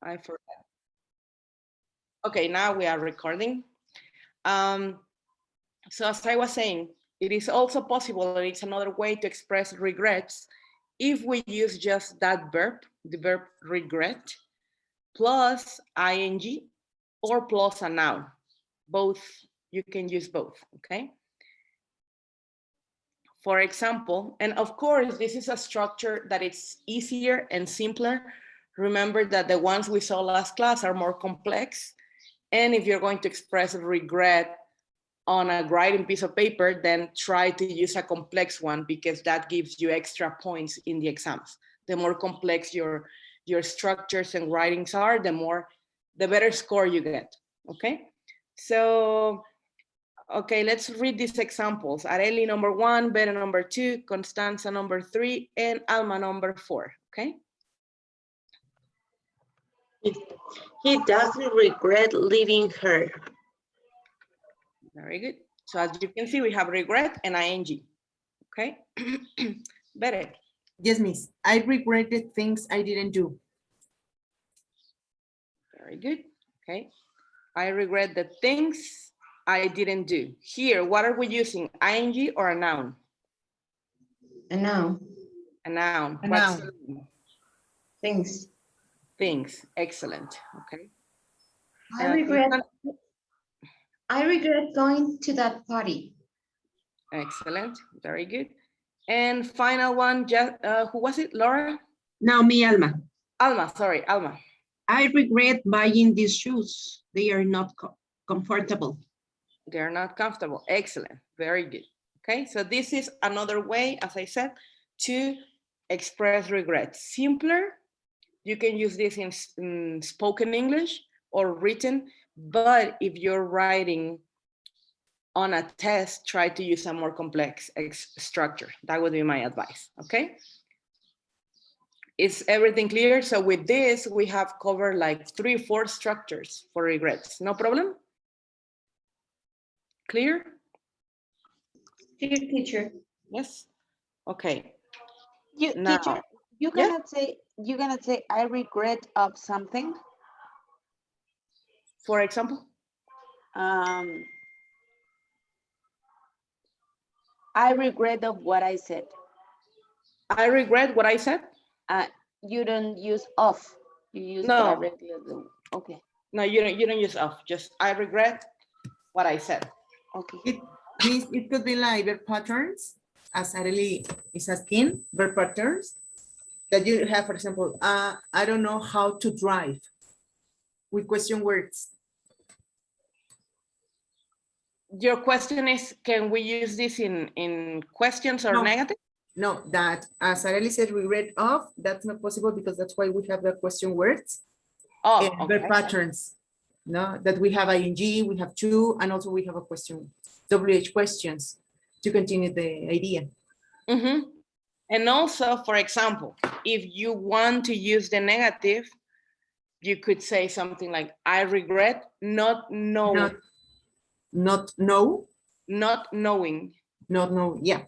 I forgot. Okay, now we are recording. So as I was saying, it is also possible, and it's another way to express regrets if we use just that verb, the verb regret, plus ing or plus a noun. Both, you can use both, okay? For example, and of course, this is a structure that it's easier and simpler. Remember that the ones we saw last class are more complex. And if you're going to express regret on a writing piece of paper, then try to use a complex one because that gives you extra points in the exams. The more complex your structures and writings are, the better score you get, okay? So, okay, let's read these examples. Areli number 1, Bere number 2, Constanza number 3, and Alma number 4, okay? He doesn't regret leaving her. Very good. So as you can see, we have regret and ing, okay? Bere. Yes, miss. I regretted things I didn't do. Very good, okay? I regret the things I didn't do. Here, what are we using, ing or a noun? A noun. A noun. A What's noun. the noun? Things. Things, excellent, okay. I regret going to that party. Excellent, very good. And final one, just, who was it, Laura? Now me, Alma. Alma, sorry, Alma. I regret buying these shoes. They are not comfortable. They're not comfortable, excellent, very good. Okay, so this is another way, as I said, to express regret. Simpler, you can use this in spoken English or written, but if you're writing on a test, try to use a more complex structure. That would be my advice, okay? Is everything clear? So with this, we have covered like 3 or 4 structures for regrets. No problem? Clear? Dear teacher. Yes? Okay. You, Now, teacher, you yes? cannot say I regret of something. For example? I regret of what I said. I regret what I said? You don't use of. You use No. directly. Okay. No, you don't use of. Just I regret what I said. Okay. It could be like verb patterns, as Arely is asking, verb patterns that you have, for example, I don't know how to drive with question words. Your question is, can we use this in questions or No. negative? No, that as Arely said, regret of, that's not possible because that's why we have the question words. Oh, And okay. verb patterns. No, that we have ing, we have to, and also we have a question, WH questions to continue the idea. Mm-hmm. And also, for example, if you want to use the negative, you could say something like, I regret not knowing. Not know. Not knowing. Not know, yeah.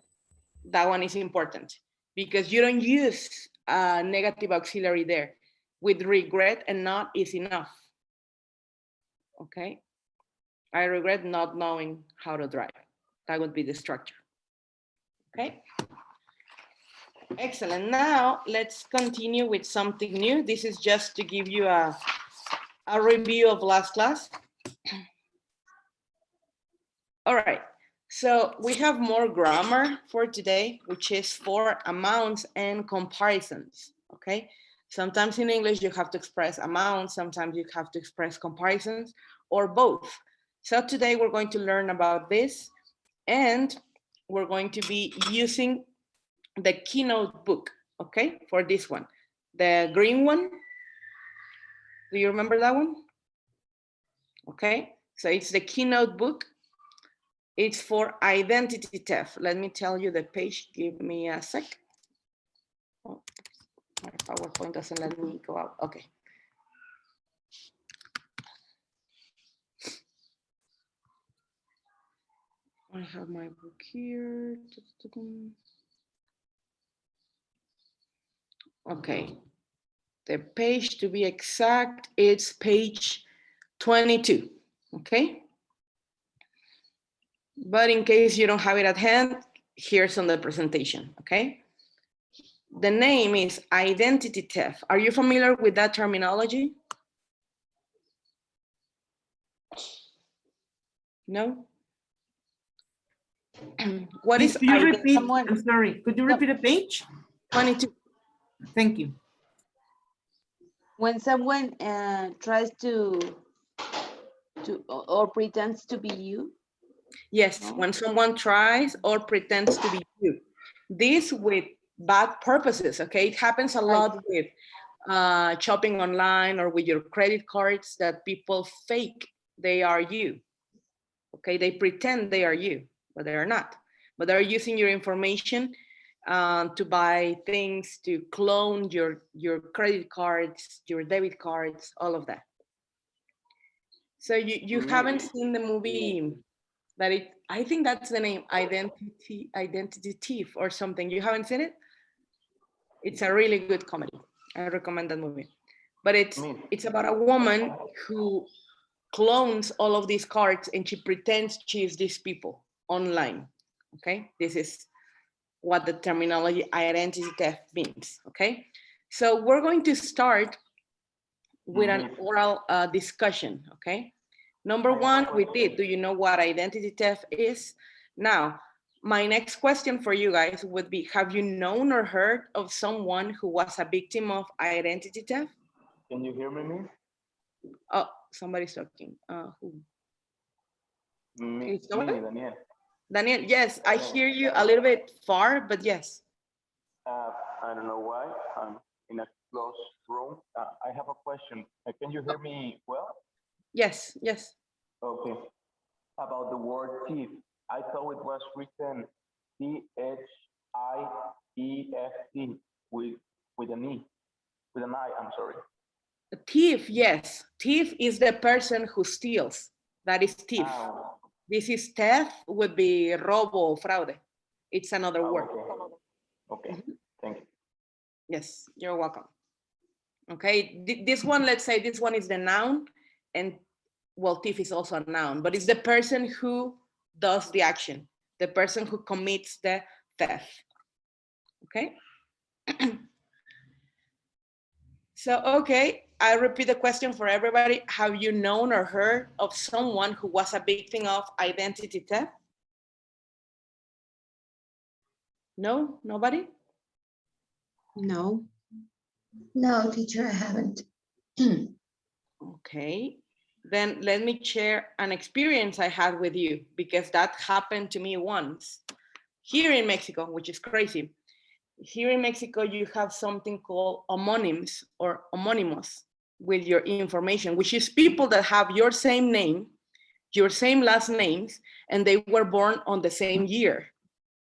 That one is important because you don't use a negative auxiliary there. With regret and not is enough. Okay. I regret not knowing how to drive. That would be the structure. Okay. Excellent. Now let's continue with something new. This is just to give you a review of last class. All right. So we have more grammar for today, which is for amounts and comparisons. Okay. Sometimes in English you have to express amounts, sometimes you have to express comparisons, or both. So today we're going to learn about this, and we're going to be using the Keynote book, okay, for this one. The green one, do you remember that one? Okay, so it's the Keynote book. It's for identity theft. Let me tell you the page, give me a sec. Oh, my PowerPoint doesn't let me go out, okay. I have my book here. Okay. The page, to be exact, it's page 22, okay? But in case you don't have it at hand, here's on the presentation, okay? The name is identity theft. Are you familiar with that terminology? No? What is Could you repeat? Someone- I'm sorry. Could you repeat the page? 22? Thank you. When someone tries to or pretends to be you. Yes, No? when someone tries or pretends to be you. This with bad purposes, okay? It happens a lot with shopping online or with your credit cards that people fake they are you, okay? They pretend they are you, but they are not. But they're using your information to buy things, to clone your credit cards, your debit cards, all of that. So you haven't seen the movie that I think that's the name, Identity Thief or something. You haven't seen it? It's a really good comedy. I recommend that movie. But it's about a woman who clones all of these cards and she pretends she's these people online. Okay, this is what the terminology identity theft means. Okay, so we're going to start with an oral discussion. Okay, number one, we did. Do you know what identity theft is? Now, my next question for you guys would be, have you known or heard of someone who was a victim of identity theft? Can you hear me? Oh, somebody's talking. Who? Me, Is someone? Daniel. Daniel, yes, I hear you a little bit far, but yes. I don't know why. I'm in a closed room. I have a question. Can you hear me well? Yes, yes. Okay. About the word thief. I thought it was written Thieft with an E, with an I, I'm sorry. A thief, yes. Thief is the person who steals. That is thief. This is theft would be robo, fraude. It's another word. Okay. Thank you. Yes, you're welcome. Okay, this one, let's say this one is the noun, and well, thief is also a noun, but it's the person who does the action, the person who commits the theft. Okay. So, okay, I repeat the question for everybody. Have you known or heard of someone who was a victim of identity theft? No, nobody? No. No, teacher, I haven't. Okay, then let me share an experience I had with you, because that happened to me once here in Mexico, which is crazy. Here in Mexico, you have something called homonyms or homónimos with your information, which is people that have your same name, your same last names, and they were born on the same year,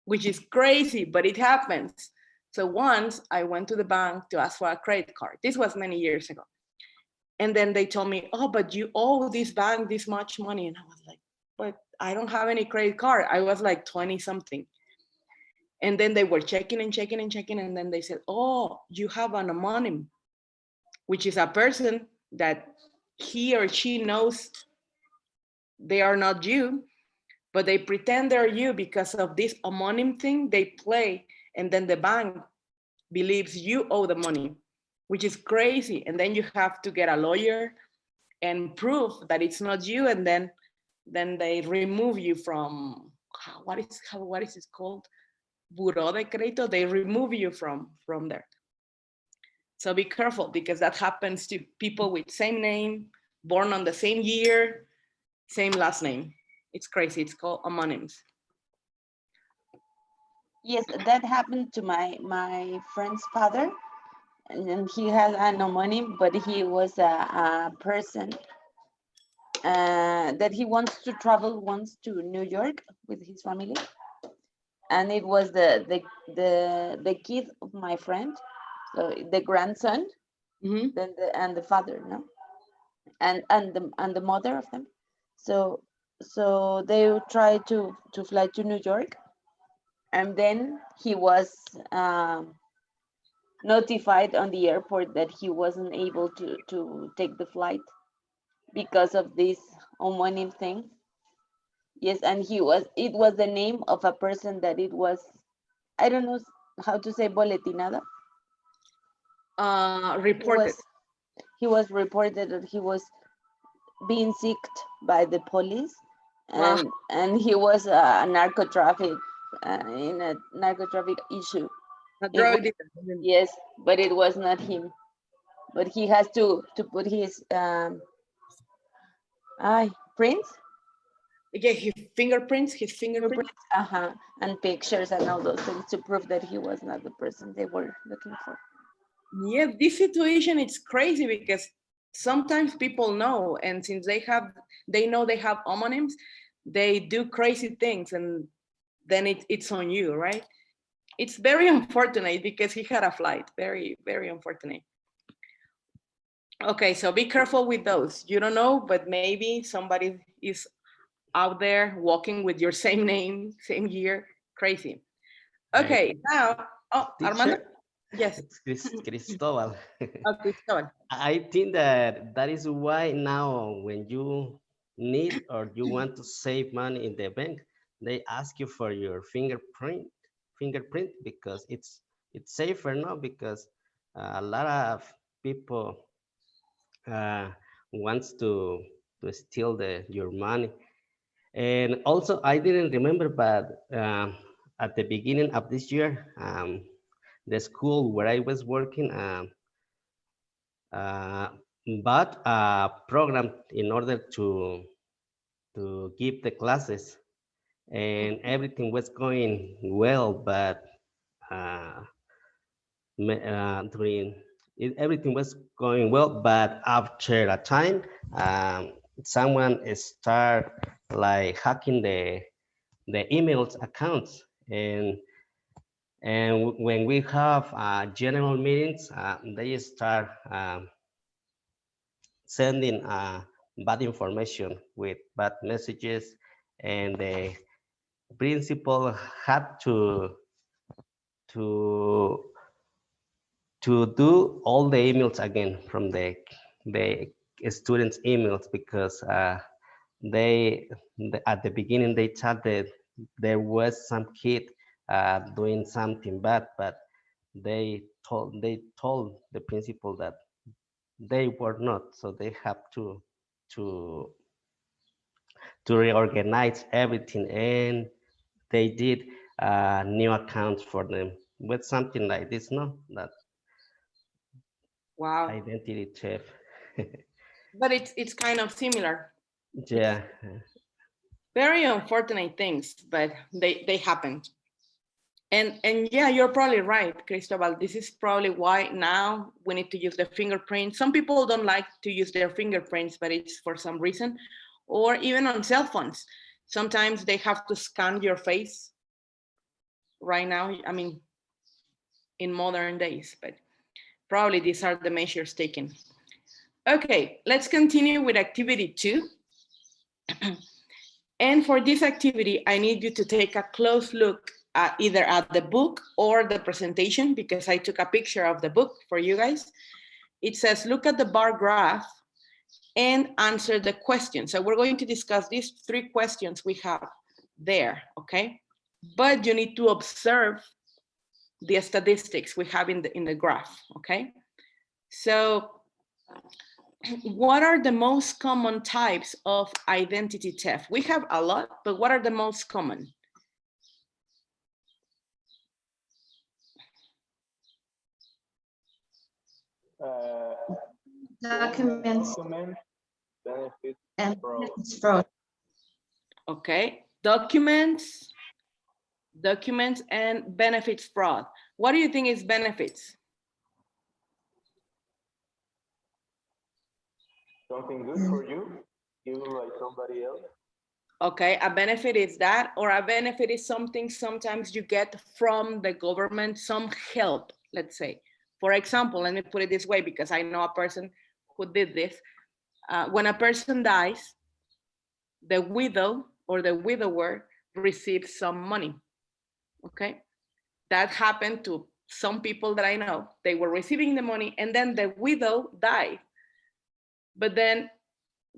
which is crazy, but it happens. So once I went to the bank to ask for a credit card. This was many years ago. And then they told me, oh, but you owe this bank this much money. And I was like, but I don't have any credit card. I was like 20 something. And then they were checking and checking and checking. And then they said, oh, you have an homonym, which is a person that he or she knows they are not you, but they pretend they're you because of this homonym thing they play. And then the bank believes you owe the money, which is crazy. And then you have to get a lawyer and prove that it's not you. And then they remove you from, what is it called? Buró de crédito. They remove you from there. So be careful, because that happens to people with same name, born on the same year, same last name. It's crazy. It's called homonyms. Yes, that happened to my friend's father, and then he has an homonym, but he was a person that he wants to travel once to New York with his family, and it was the kid of my friend, so the grandson, Mhm. then the father, no, and the mother of them. So they tried to fly to New York, and then he was notified on the airport that he wasn't able to take the flight because of this homonym thing. Yes, and it was the name of a person that it was, I don't know how to say boletinada. He Reported. he was reported that he was being sicked by the police, Wow. and he was a narco traffic in a narco traffic issue. A It drug was, dealer. yes, but it was not him. But he has to put his prints, Yeah, his fingerprints, fingerprints, and pictures and all those things to prove that he was not the person they were looking for. Yeah, this situation is crazy because sometimes people know, and since they know they have homonyms, they do crazy things, and then it's on you, right? It's very unfortunate because he had a flight. Very, very unfortunate. Okay, so be careful with those. You don't know, but maybe somebody is out there walking with your same name, same year. Crazy. Okay, now, Armando? Teacher, Yes. it's Cristobal. Okay, Cristóbal. I think that is why now when you need or you want to save money in the bank, they ask you for your fingerprint because it's safer now because a lot of people wants to steal your money. And also I didn't remember, but at the beginning of this year, the school where I was working uh, bought a program in order to give the classes, and everything was going well, but uh, during everything was going well, but after a time, someone start like hacking the emails accounts, and when we have general meetings, they start sending bad information with bad messages, and the principal had to do all the emails again from the students emails because they at the beginning they thought that there was some kid doing something bad, but they told the principal that they were not, so they have to to reorganize everything, and they did new accounts for them with something like this, no, that Wow. identity theft. But it's kind of similar. Yeah. Very unfortunate things, but they happened. And yeah, you're probably right, Cristobal. This is probably why now we need to use the fingerprint. Some people don't like to use their fingerprints, but it's for some reason. Or even on cell phones. Sometimes they have to scan your face right now. I mean, in modern days, but probably these are the measures taken. Okay, let's continue with activity 2. And for this activity, I need you to take a close look at either at the book or the presentation, because I took a picture of the book for you guys. It says, look at the bar graph and answer the question. So we're going to discuss these 3 questions we have there, okay? But you need to observe the statistics we have in the graph, okay? So what are the most common types of identity theft? We have a lot, but what are the most common? Documents benefits, and fraud. benefits fraud. Okay, documents and benefits fraud. What do you think is benefits? Something good for you, given by somebody else. Okay, a benefit is that, or a benefit is something sometimes you get from the government, some help, let's say. For example, let me put it this way, because I know a person who did this. When a person dies, the widow or the widower receives some money, okay? That happened to some people that I know, they were receiving the money and then the widow died. But then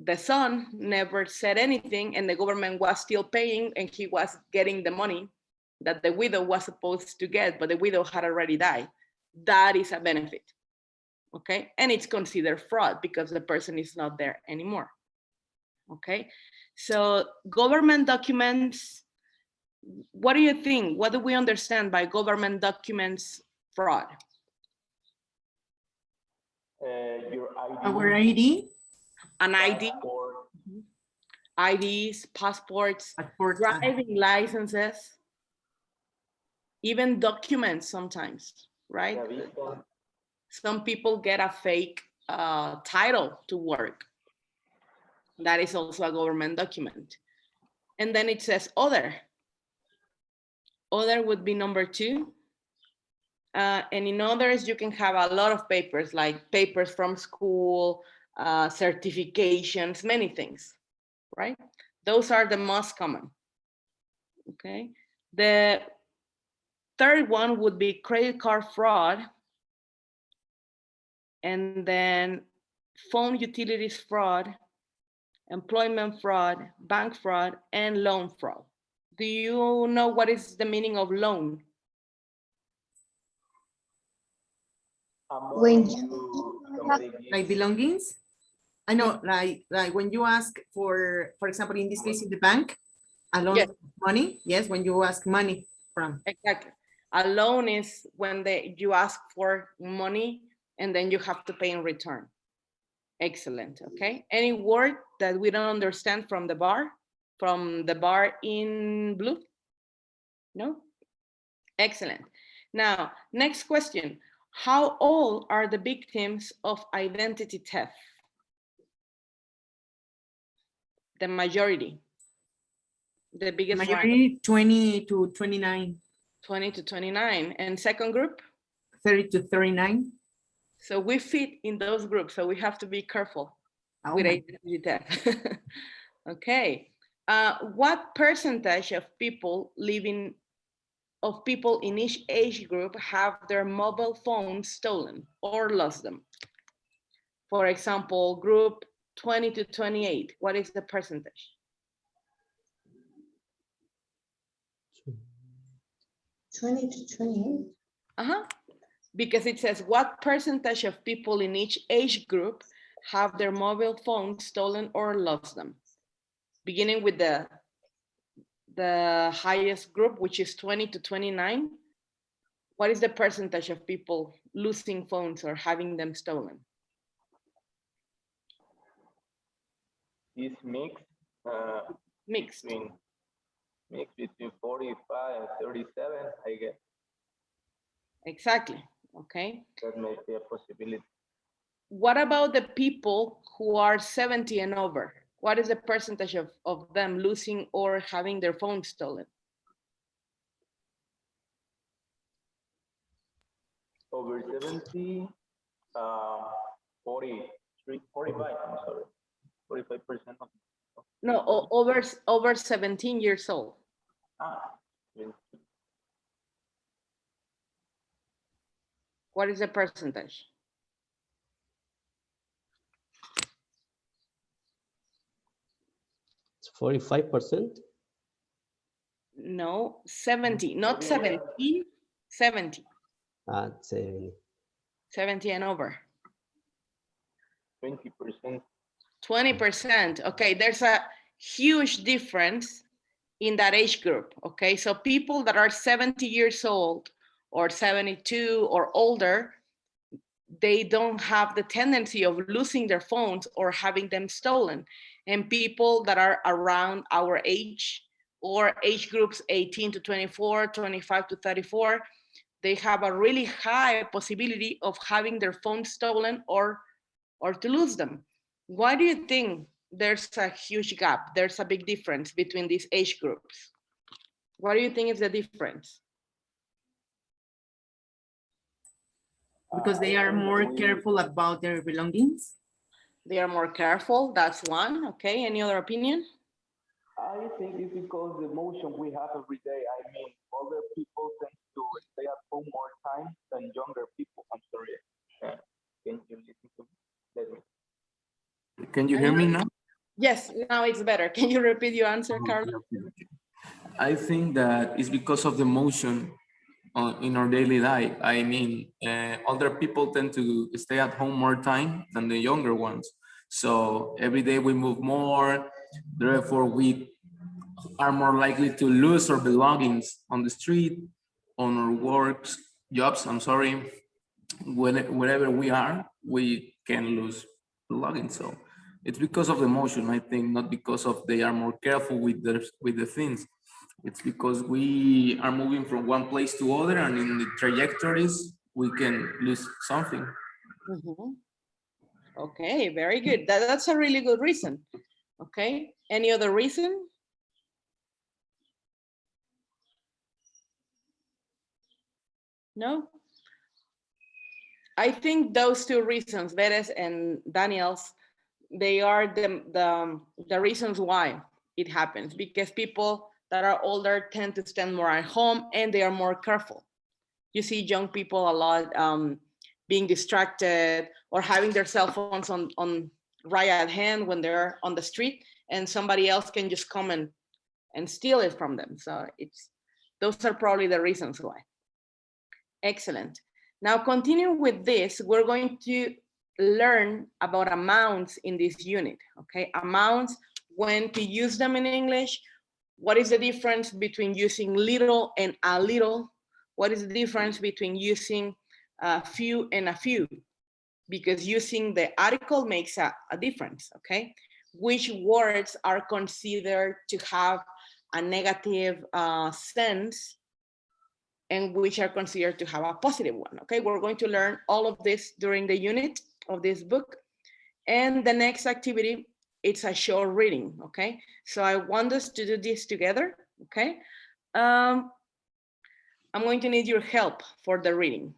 the son never said anything and the government was still paying and he was getting the money that the widow was supposed to get, but the widow had already died. That is a benefit, okay? And it's considered fraud because the person is not there anymore, okay? So government documents, what do you think? What do we understand by government documents fraud? Your ID. Our ID, An ID, passport, IDs, passports, passport, driving licenses, even documents sometimes, right? la visa. Some people get a fake title to work. That is also a government document. And then it says other. Other would be number 2. And in others, you can have a lot of papers, like papers from school, certifications, many things, right? Those are the most common, okay? The third one would be credit card fraud, and then phone utilities fraud, employment fraud, bank fraud, and loan fraud. Do you know what is the meaning of loan? When Somebody gives like belongings. I know, like when you ask for example, in this case, in the bank, a loan Yes. of money. Yes, when you ask money from. Exactly. A loan is when you ask for money and then you have to pay in return. Excellent, okay. Any word that we don't understand from the bar in blue? No? Excellent. Now, next question. How old are the victims of identity theft? The majority. The biggest rank, Majority 20 to 29, 20 to 29. And second group? 30 to 39. So we fit in those groups, so we have to be careful Oh with my- identity theft. Okay. What percentage of people in each age group have their mobile phones stolen or lost them? For example, group 20 to 28, what is the percentage? 20 to 28. Because it says what percentage of people in each age group have their mobile phones stolen or lost them? Beginning with the highest group, which is 20 to 29, what is the percentage of people losing phones or having them stolen? this mix Mixed. between 45 and 37, I guess. Exactly. Okay. That may be a possibility. What about the people who are 70 and over? What is the percentage of them losing or having their phone stolen? Over 70, 45, I'm sorry, 45%. No, over 17 years old. Yes. What is the percentage? It's 45%. No, 70, not 17, 70. 70. 70 and over. 20%. 20%. Okay, there's a huge difference in that age group. Okay, so people that are 70 years old or 72 or older, they don't have the tendency of losing their phones or having them stolen. And people that are around our age or age groups 18 to 24, 25 to 34, they have a really high possibility of having their phones stolen or to lose them. Why do you think there's a huge gap? There's a big difference between these age groups. What do you think is the difference? Because they are more careful about their belongings. They are more careful, that's one. Okay, any other opinion? I think it's because the emotion we have every day. I mean, older people tend to stay at home more time than younger people. I'm sorry. Can you listen to me? Let me- Can you hear me now? Yes, now it's better. Can you repeat your answer, Carlos? I think that it's because of the motion in our daily life. I mean, older people tend to stay at home more time than the younger ones. So every day we move more, therefore we are more likely to lose our belongings on the street, on our works, jobs, I'm sorry, wherever we are, we can lose belongings. So it's because of the motion, I think, not because of they are more careful with the things. It's because we are moving from one place to other, and in the trajectories, we can lose something. Mhm. Okay, very good. That's a really good reason. Okay, any other reason? No? I think those two reasons, Veres and Daniel's, they are the reasons why it happens, because people that are older tend to spend more at home and they are more careful. You see young people a lot being distracted or having their cell phones on right at hand when they're on the street, and somebody else can just come and steal it from them. So those are probably the reasons why. Excellent. Now continue with this, we're going to learn about amounts in this unit, okay? Amounts, when to use them in English, what is the difference between using little and a little? What is the difference between using a few and a few? Because using the article makes a difference, okay? Which words are considered to have a negative sense and which are considered to have a positive one, okay? We're going to learn all of this during the unit of this book. And the next activity, it's a short reading, okay? So I want us to do this together, okay? I'm going to need your help for the reading.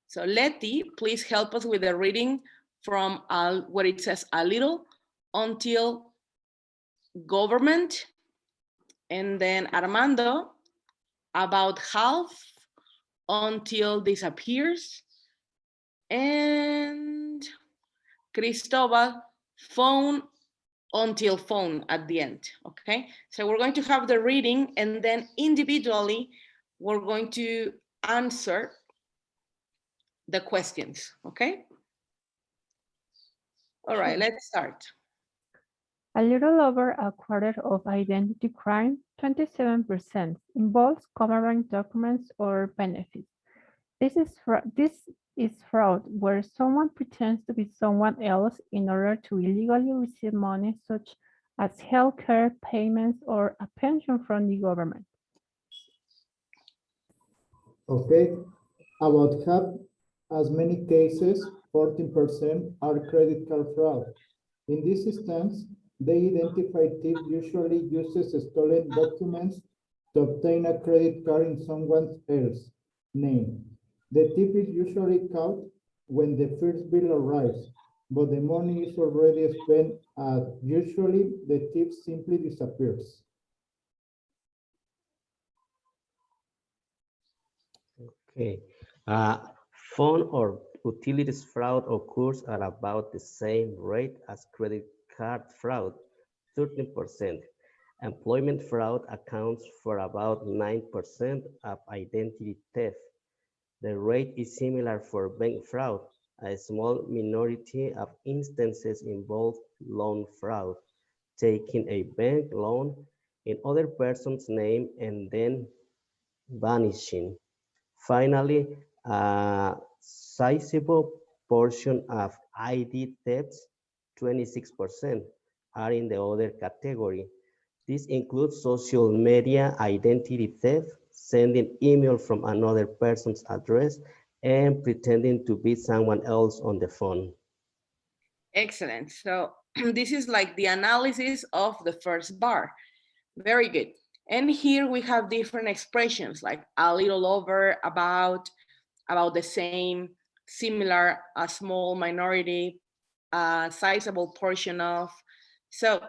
So Letty, please help us with the reading from what it says a little until government. And then Armando, about half until disappears. And Cristobal, phone until phone at the end, okay? So we're going to have the reading and then individually, we're going to answer the questions, okay? All right, let's start. A little over a quarter of identity crime, 27%, involves covering documents or benefits. This is fraud where someone pretends to be someone else in order to illegally receive money such as healthcare payments or a pension from the government. Okay, about half as many cases, 14%, are credit card fraud. In this instance, the identified thief usually uses stolen documents to obtain a credit card in someone else's name. The thief is usually caught when the first bill arrives, but the money is already spent. Usually, the thief simply disappears. Okay. Phone or utilities fraud occurs at about the same rate as credit card fraud, 13%. Employment fraud accounts for about 9% of identity theft. The rate is similar for bank fraud. A small minority of instances involve loan fraud, taking a bank loan in other person's name and then vanishing. Finally, a sizable portion of ID thefts, 26%, are in the other category. This includes social media identity theft, sending email from another person's address, and pretending to be someone else on the phone. Excellent. So this is like the analysis of the first bar. Very good. And here we have different expressions like a little over, about the same, similar, a small minority, a sizable portion of. So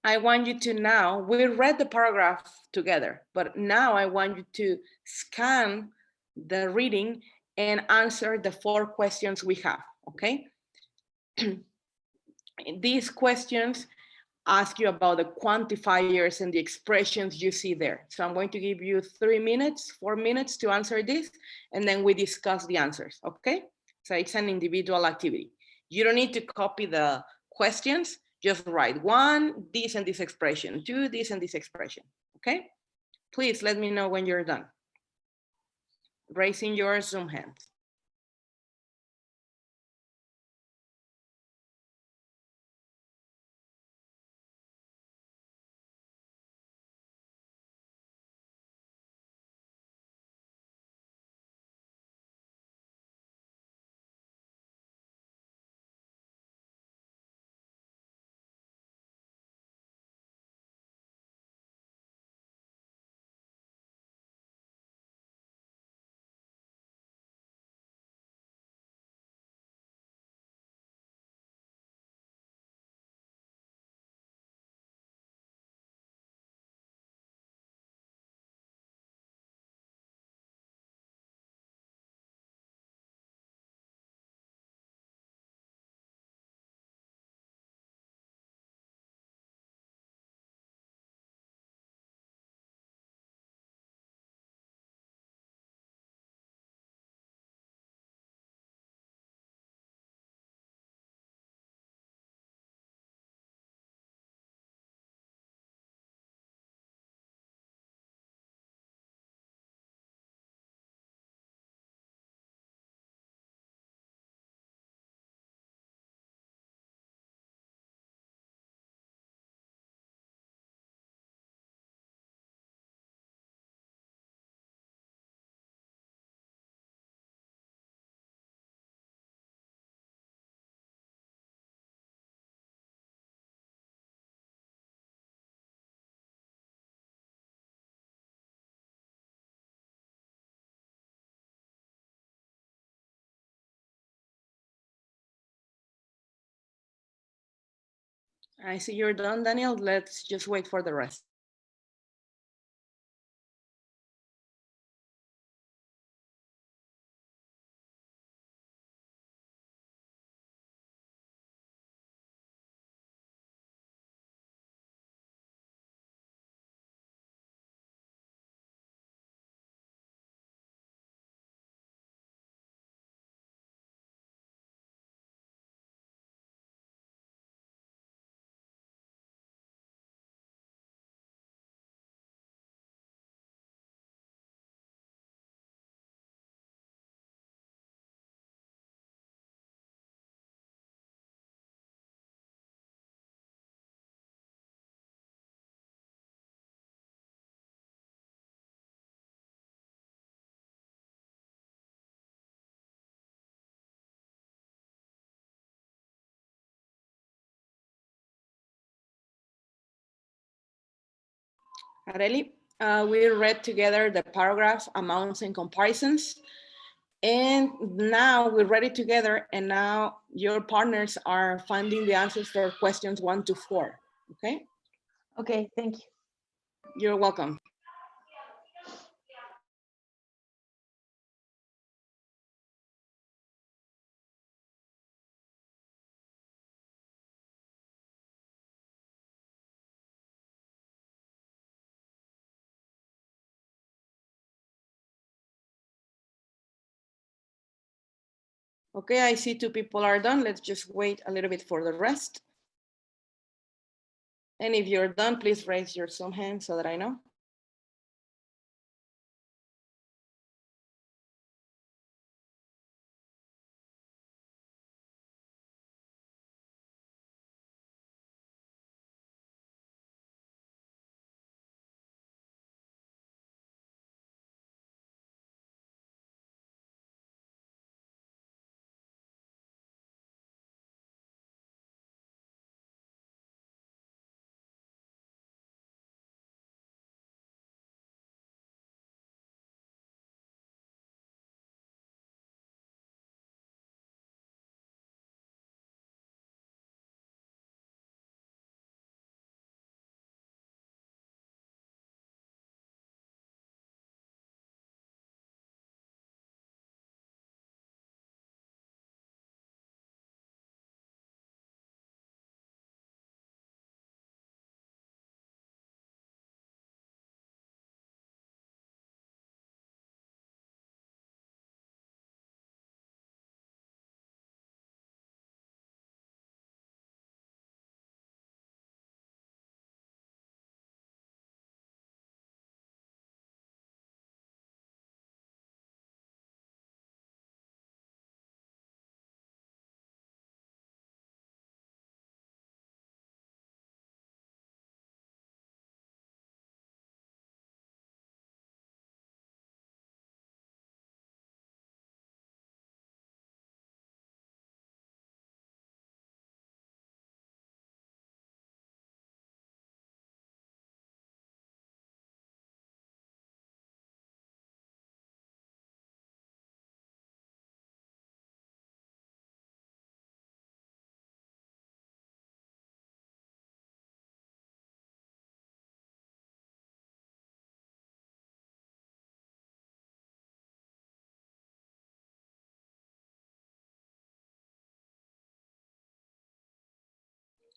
I want you to now, we read the paragraph together, but now I want you to scan the reading and answer the 4 questions we have, okay? These questions ask you about the quantifiers and the expressions you see there. So I'm going to give you 3 minutes, 4 minutes to answer this, and then we discuss the answers, okay? So it's an individual activity. You don't need to copy the questions, just write 1, this and this expression, 2, this and this expression, okay? Please let me know when you're done. Raising your Zoom hands. I see you're done, Daniel. Let's just wait for the rest. Areli, we read together the paragraph amounts and comparisons. And now we read it together, and now your partners are finding the answers for questions 1 to 4, okay? Okay, thank you. You're welcome. Okay, I see 2 people are done. Let's just wait a little bit for the rest. And if you're done, please raise your Zoom hand so that I know.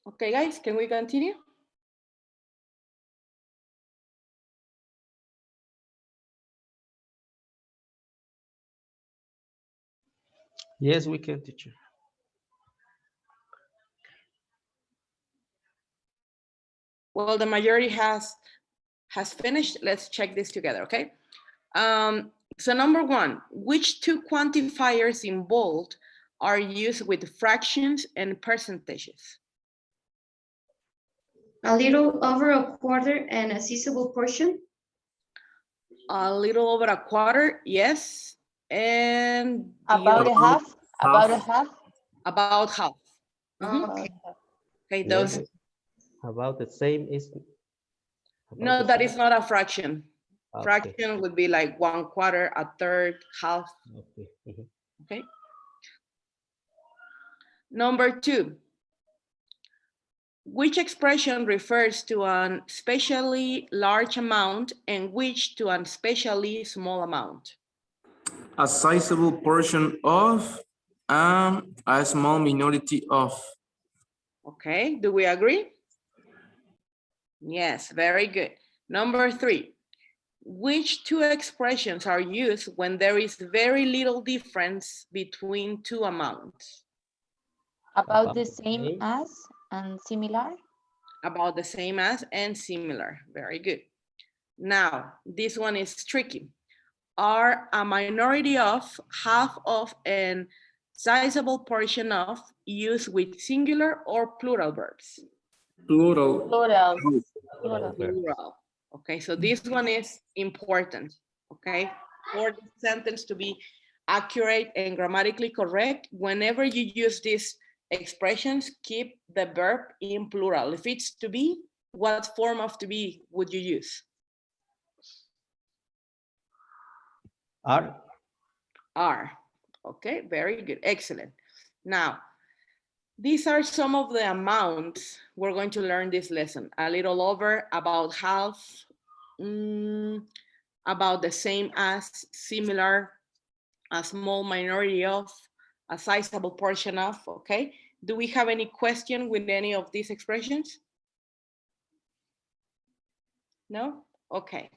Okay, guys, can we continue? Yes, we can, teacher. Well, the majority has finished. Let's check this together, okay? So number one, which two quantifiers in bold are used with fractions and percentages? A little over a quarter and a sizable portion. A little over a quarter, yes. And About a half, about a half. about half. Mhm. Okay. Okay, Yes, those. about the same is. No, about the that same. is not a fraction. Okay. Fraction would be like 1/4, a third, half. Okay. Mhm. Okay. Number two, which expression refers to an especially large amount and which to an especially small amount? A sizable portion of and a small minority of. Okay, do we agree? Yes, very good. Number three, which two expressions are used when there is very little difference between two amounts? About the same as and similar. About the same as and similar. Very good. Now, this one is tricky. Are a minority of, half of, and sizable portion of used with singular or plural verbs? Plural. Plural. Plural. Plural. Okay, so this one is important, okay? For the sentence to be accurate and grammatically correct, whenever you use these expressions, keep the verb in plural. If it's to be, what form of to be would you use? Are. Are. Okay, very good, excellent. Now, these are some of the amounts we're going to learn this lesson. A little over, about half, about the same as, similar, a small minority of, a sizable portion of, okay? Do we have any question with any of these expressions? No? Okay.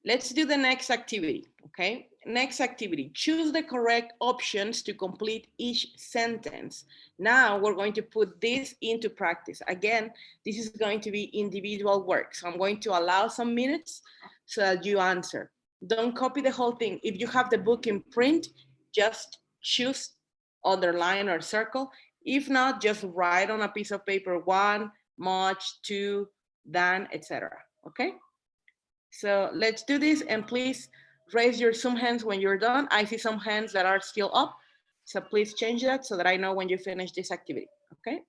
Let's do the next activity, okay? Next activity, choose the correct options to complete each sentence. Now we're going to put this into practice. Again, this is going to be individual work. So I'm going to allow some minutes so that you answer. Don't copy the whole thing. If you have the book in print, just choose, underline or circle. If not, just write on a piece of paper, one, much, two, than, etc. Okay? So let's do this, and please raise your Zoom hands when you're done. I see some hands that are still up. So please change that so that I know when you finish this activity, okay?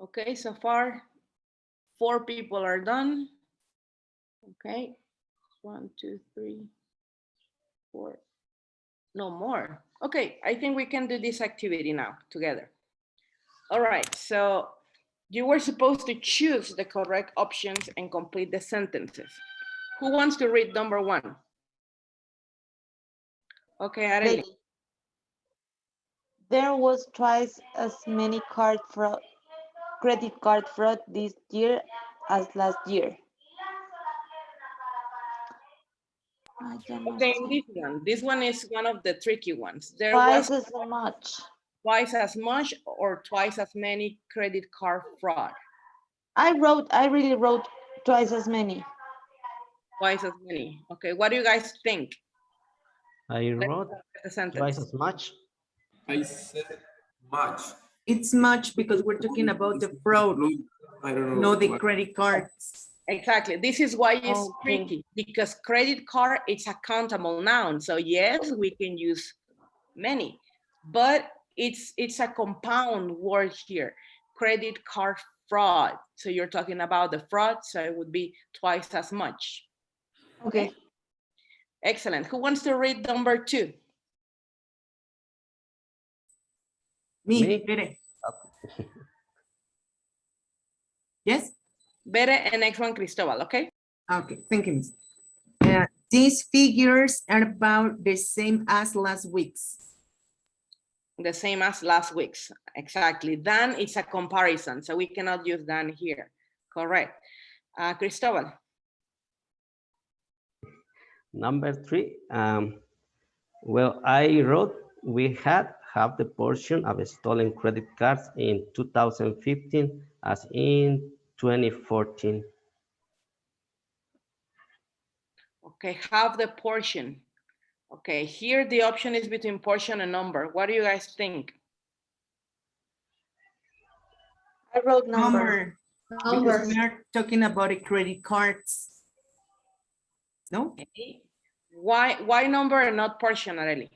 Okay, so far, 4 people are done. Okay, 1, 2, 3, 4. No more. Okay, I think we can do this activity now together. All right, so you were supposed to choose the correct options and complete the sentences. Who wants to read number 1? Okay, Arely. Lady. There was twice as many credit card fraud this year as last year. Ay, ya no Okay, sé. this one is one of the tricky ones. There Twice was as much. twice as much or twice as many credit card fraud. I really wrote twice as many. Twice as many. Okay, what do you guys think? I wrote The sentence. twice as much. I said much. It's much because we're talking about the fraud, I don't know. not the what- credit cards. Exactly. This is why it's Okay. tricky, because credit card, it's a countable noun. So yes, we can use many, but it's a compound word here. Credit card fraud. So you're talking about the fraud, so it would be twice as much. Okay. Excellent. Who wants to read number 2? Me, Me? Bere. Yes? Bere and next one, Cristobal, okay? Okay, thank you, Miss. These figures are about the same as last week's. The same as last week's, exactly. Then it's a comparison, so we cannot use then here, correct. Cristobal. Number 3, well, I wrote we had half the portion of stolen credit cards in 2015 as in 2014. Okay, half the portion. Okay, here the option is between portion and number. What do you guys think? I wrote number. Because we are talking about the credit cards. No? Okay. Why number and not portion, Arely?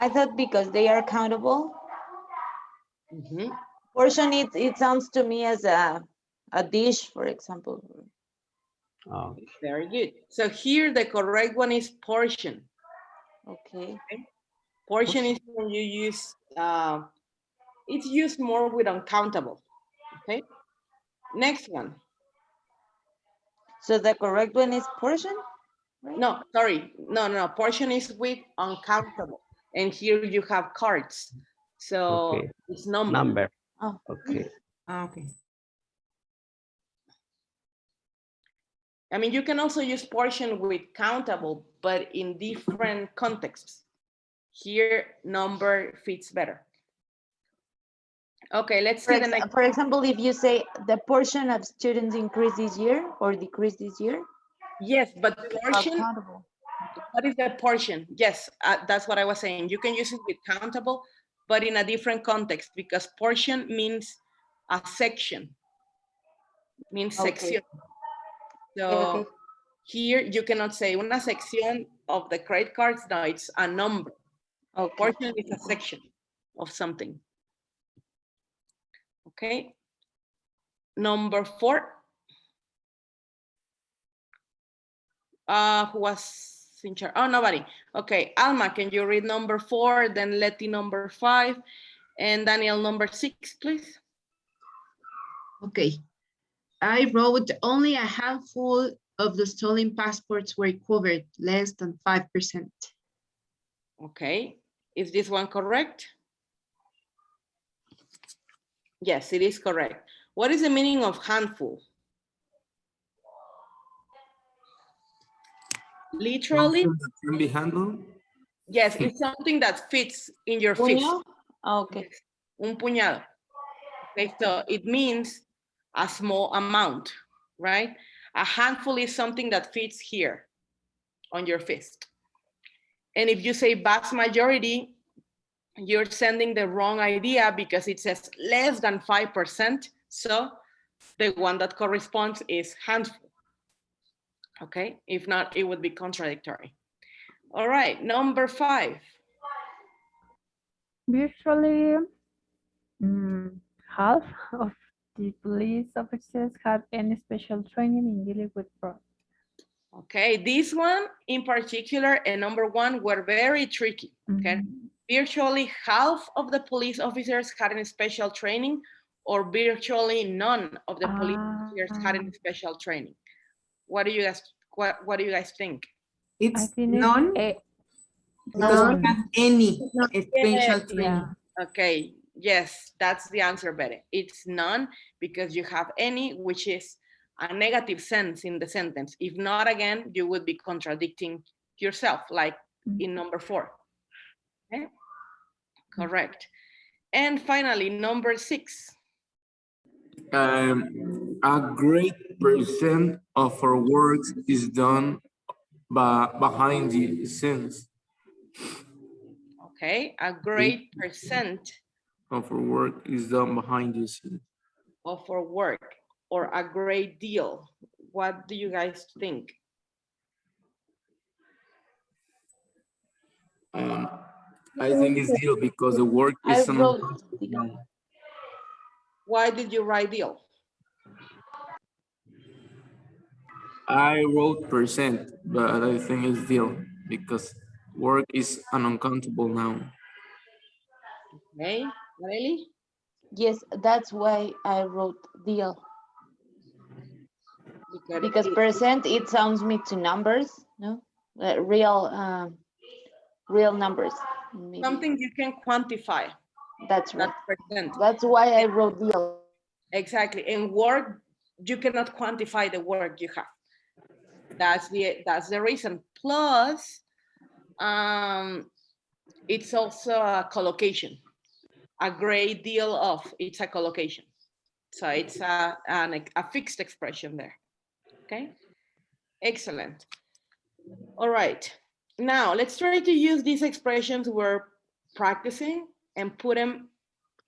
I thought because they are countable. Portion, it sounds to me as a dish, for example. Oh, Very good. So here the correct one is portion. Okay. Portion is when you use, it's used more with uncountable, okay? Next one. So the correct one is portion? Right? No, sorry, no, portion is with uncountable. And here you have cards. So okay. it's number. Number. Oh. Okay. Okay. I mean, you can also use portion with countable, but in different contexts. Here, number fits better. Okay, let's see the next. For example, if you say the portion of students increased this year or decreased this year. Yes, but portion, Countable. what is the portion? Yes, that's what I was saying. You can use it with countable, but in a different context, because portion means a section, means Okay. sección. So Okay. here you cannot say una sección of the credit cards. No, it's a number. Okay. Portion is a section of something. Okay. Number 4. Who was in charge? Oh, nobody. Okay, Alma, can you read number 4, then Letty number 5, and Daniel number 6, please? Okay. I wrote only a handful of the stolen passports were covered, less than 5%. Okay, is this one correct? Yes, it is correct. What is the meaning of handful? Literally? Something that can be handled. Yes, it's something that fits in your fist. Puño? Okay. Un puñado. Okay, so it means a small amount, right? A handful is something that fits here on your fist. And if you say vast majority, you're sending the wrong idea because it says less than 5%. So the one that corresponds is handful. Okay, if not, it would be contradictory. All right, number 5. Usually, half of the police officers had any special training in dealing with fraud. Okay, this one in particular and number one were very tricky. Okay, virtually half of the police officers had any special training, or virtually none of the police officers had any special training. What do you guys think? I It's think it's none because we None. have any special training. yeah. Okay, yes, that's the answer, Bere. It's none because you have any, which is a negative sense in the sentence. If not, again, you would be contradicting yourself, like in number 4. Okay, correct. And finally, number 6. A great percent of our work is done behind the scenes. Okay, a great percent Of our work is done behind the scenes. of our work, or a great deal. What do you guys think? I think it's deal because the work I is wrote now. Why did you write deal? I wrote percent, but I think it's deal because work is an uncountable noun. Okay, really? Yes, that's why I wrote deal. Because percent, it sounds me to numbers, no? Real numbers. Maybe. Something you can quantify. That's right. That's percent. That's why I wrote deal. Exactly. In work, you cannot quantify the work you have. That's the reason. Plus, it's also a collocation. A great deal of, it's a collocation. So it's a fixed expression there. Okay, excellent. All right, now let's try to use these expressions we're practicing and put them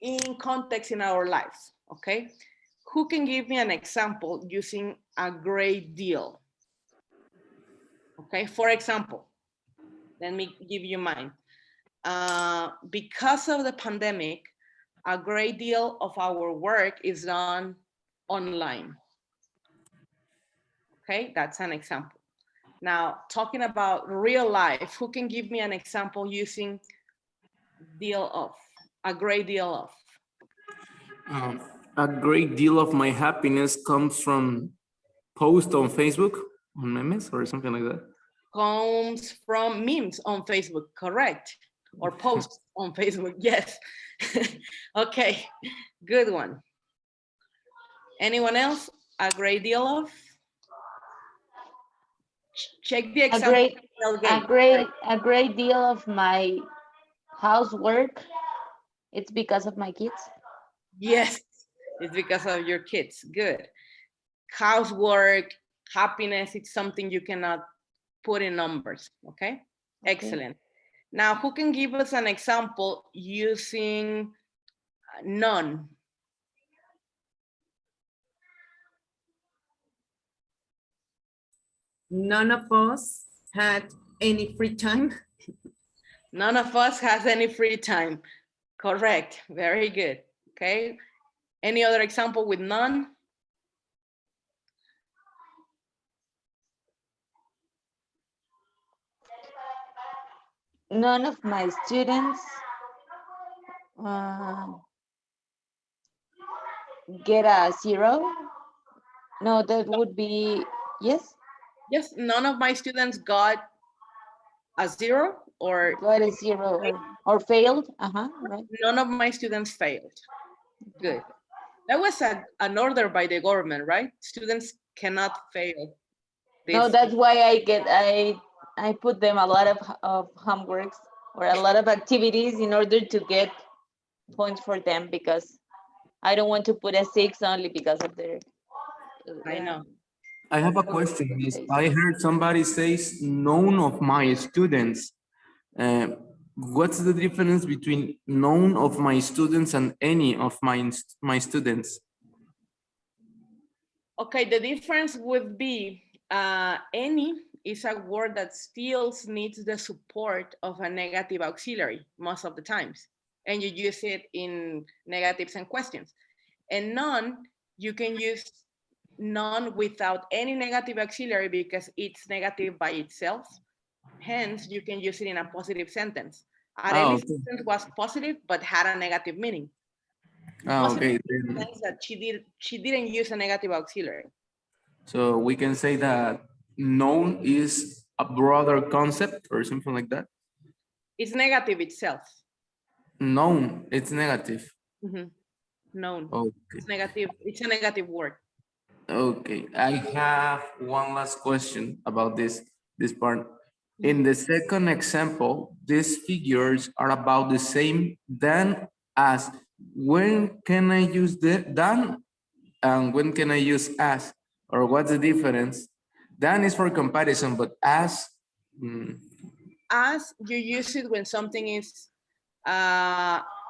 in context in our lives, okay? Who can give me an example using a great deal? Okay, for example, let me give you mine. Because of the pandemic, a great deal of our work is done online. Okay, that's an example. Now, talking about real life, who can give me an example using deal of, a great deal of? A great deal of my happiness comes from posts on Facebook, on memes or something like that. Comes from memes on Facebook, correct? Or posts on Facebook, yes. Okay, good one. Anyone else? A great deal of? Check the example. A great deal of my housework. It's because of my kids. Yes, it's because of your kids. Good. Housework, happiness, it's something you cannot put in numbers. Okay, excellent. Now, who can give us an example using none? None of us had any free time. None of us has any free time. Correct. Very good. Okay. Any other example with none? None of my students get a 0. No, that would be, yes? Yes, none of my students got a 0 or got a 0 or failed. Right. None of my students failed. Good. That was an order by the government, right? Students cannot fail. No, that's why I put them a lot of homeworks or a lot of activities in order to get points for them, because I don't want to put a 6 only because of their. I know. I have a question. I heard somebody says none of my students. What's the difference between none of my students and any of my students? Okay, the difference would be any is a word that still needs the support of a negative auxiliary most of the times, and you use it in negatives and questions. And none, you can use none without any negative auxiliary because it's negative by itself. Hence, you can use it in a positive sentence. Arely's okay. sentence was positive, but had a negative meaning. Okay. Positive in the sense that she didn't use a negative auxiliary. So we can say that known is a broader concept or something like that. It's negative itself. Known, it's negative. Mhm. Known. Okay. It's negative. It's a negative word. Okay. I have one last question about this part. In the second example, these figures are about the same than as. When can I use the than and when can I use as? Or what's the difference? Than is for comparison, but as, As you use it when something is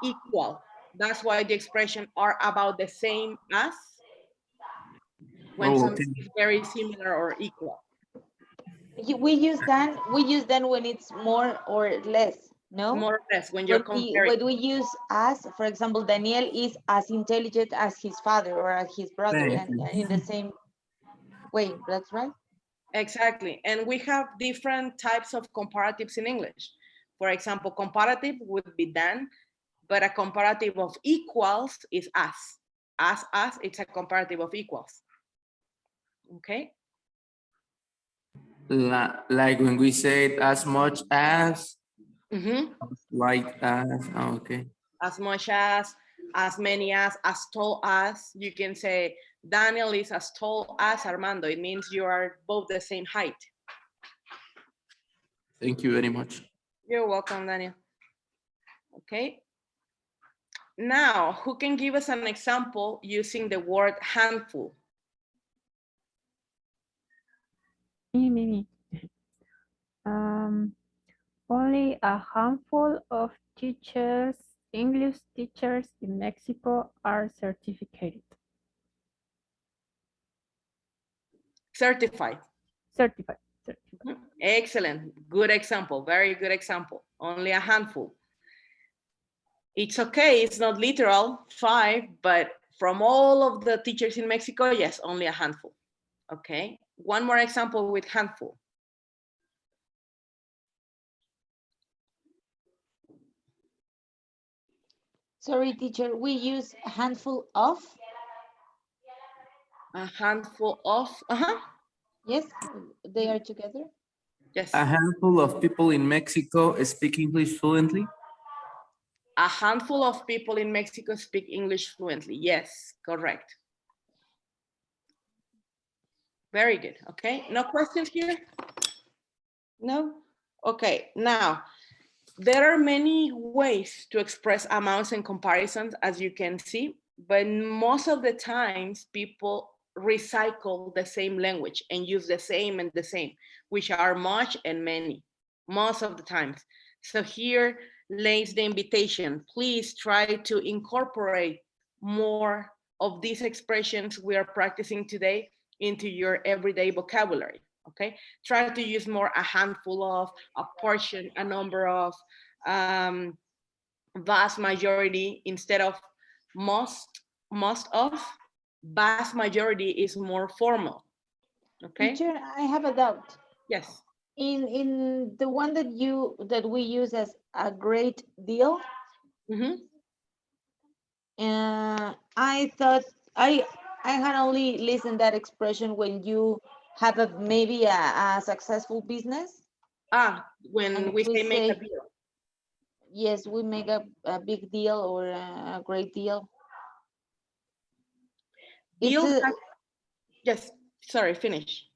equal. That's why the expression are about the same as when oh, something okay. is very similar or equal. We use then when it's more or less, no? More or less when you're comparing. When we use as, for example, Daniel is as intelligent as his father or as his brother, Thank and you. in the same way. That's right. Exactly. And we have different types of comparatives in English. For example, comparative would be than, but a comparative of equals is as. As, it's a comparative of equals. Okay. Like when we say as much as, Mhm. like as, okay. As much as many as tall as. You can say Daniel is as tall as Armando. It means you are both the same height. Thank you very much. You're welcome, Daniel. Okay. Now, who can give us an example using the word handful? Me. Only a handful of teachers, English teachers in Mexico are certificated. Certified. Certified. Excellent. Good example. Very good example. Only a handful. It's okay. It's not literal 5, but from all of the teachers in Mexico, yes, only a handful. Okay. One more example with handful. Sorry, teacher, we use a handful of. A handful of, Yes, they are together. Yes. A handful of people in Mexico speak English fluently. A handful of people in Mexico speak English fluently. Yes, correct. Very good. Okay, no questions here? No? Okay, now, there are many ways to express amounts and comparisons, as you can see, but most of the times people recycle the same language and use the same and the same, which are much and many, most of the times. So here lays the invitation. Please try to incorporate more of these expressions we are practicing today into your everyday vocabulary. Okay, try to use more a handful of, a portion, a number of, vast majority instead of most of. Vast majority is more formal. Okay. Teacher, I have a doubt. Yes. In the one that we use as a great deal, I thought I had only listened that expression when you have maybe a successful business. When we say make a deal. Yes, we make a big deal or a great deal. Yes, sorry, finish.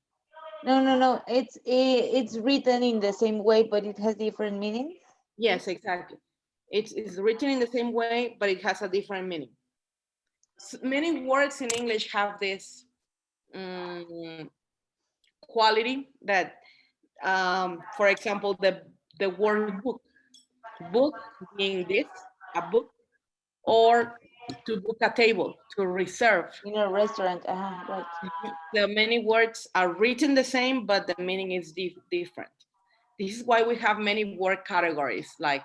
No. It's written in the same way, but it has different meanings. Yes, exactly. It's written in the same way, but it has a different meaning. Many words in English have this quality that, for example, the word book being this, a book, or to book a table, to reserve. In a restaurant, right. The many words are written the same, but the meaning is different. This is why we have many word categories like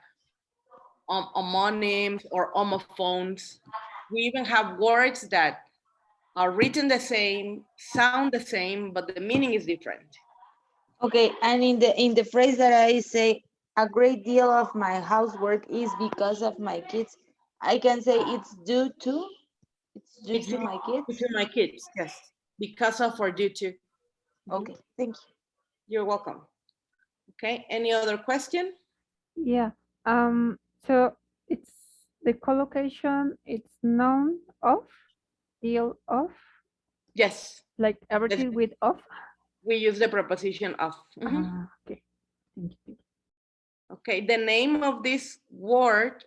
homonyms or homophones. We even have words that are written the same, sound the same, but the meaning is different. Okay, and in the phrase that I say, a great deal of my housework is because of my kids, I can say it's due to my Due kids. to my kids, yes. Because of or due to. Okay, thank you. You're welcome. Okay, any other question? Yeah. So it's the collocation, it's noun of, deal of, Yes, like everything with of. we use the preposition of. Mhm. Okay. Thank you. Okay, the name of this word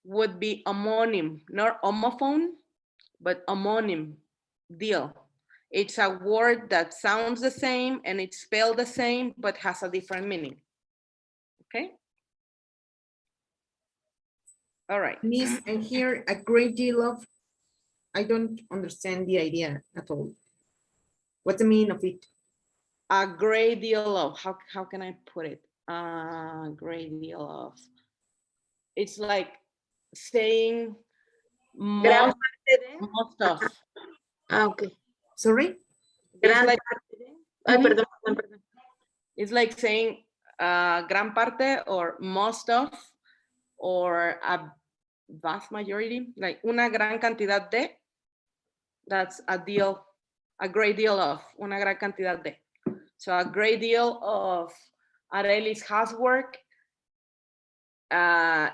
would be homonym, not homophone, but homonym, deal. It's a word that sounds the same and it's spelled the same, but has a different meaning. Okay? All right. Miss, I hear a great deal of, I don't understand the idea at all. What's the meaning of it? A great deal of, how can I put it? A great deal of, it's like saying most of. Ah, okay. Sorry? It's like, Ay, Mhm. perdón, perdón. It's like saying gran parte or most of, or a vast majority, like una gran cantidad de, that's a deal, a great deal of, una gran cantidad de. So a great deal of Arely's housework,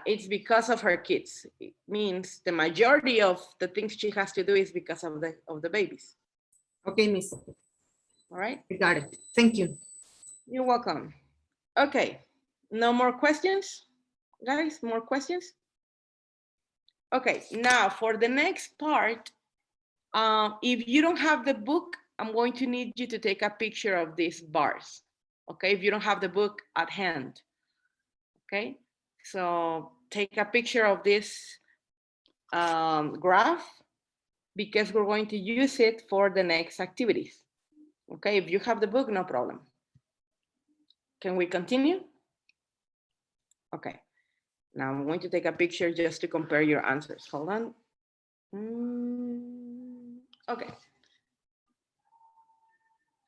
it's because of her kids. It means the majority of the things she has to do is because of the babies. Okay, Miss, All right, I got it. Thank you. you're welcome. Okay, no more questions, guys, more questions? Okay, now for the next part, if you don't have the book, I'm going to need you to take a picture of these bars, okay? If you don't have the book at hand, okay? So take a picture of this graph because we're going to use it for the next activities, okay? If you have the book, no problem. Can we continue? Okay, now I'm going to take a picture just to compare your answers. Hold on. Okay.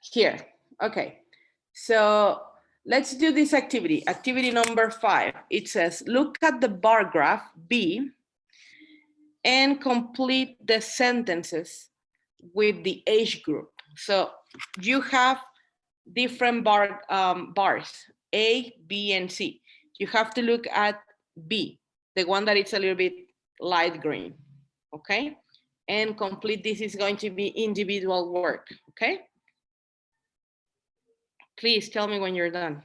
Here, okay. So let's do this activity. Activity number 5. It says, look at the bar graph B and complete the sentences with the age group. So you have different bars, A, B, and C. You have to look at B, the one that is a little bit light green, okay? And complete, this is going to be individual work, okay? Please tell me when you're done.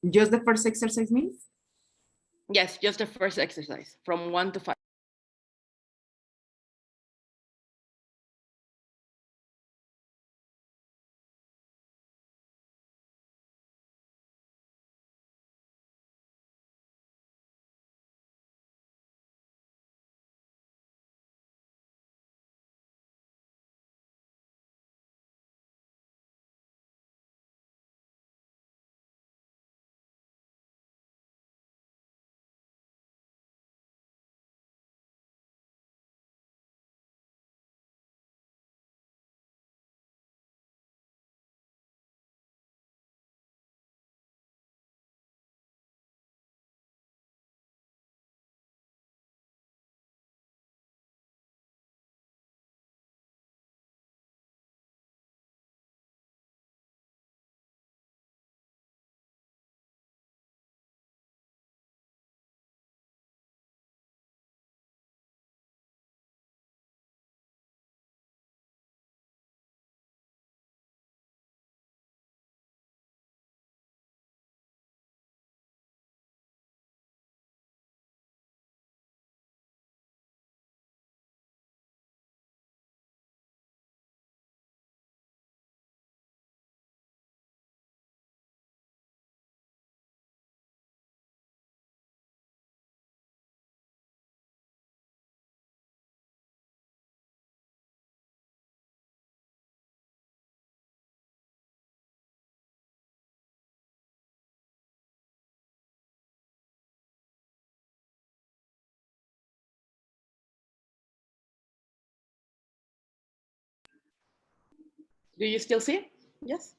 Just the first exercise, Miss? Yes, just the first exercise from 1 to 5. Do you still see? Yes.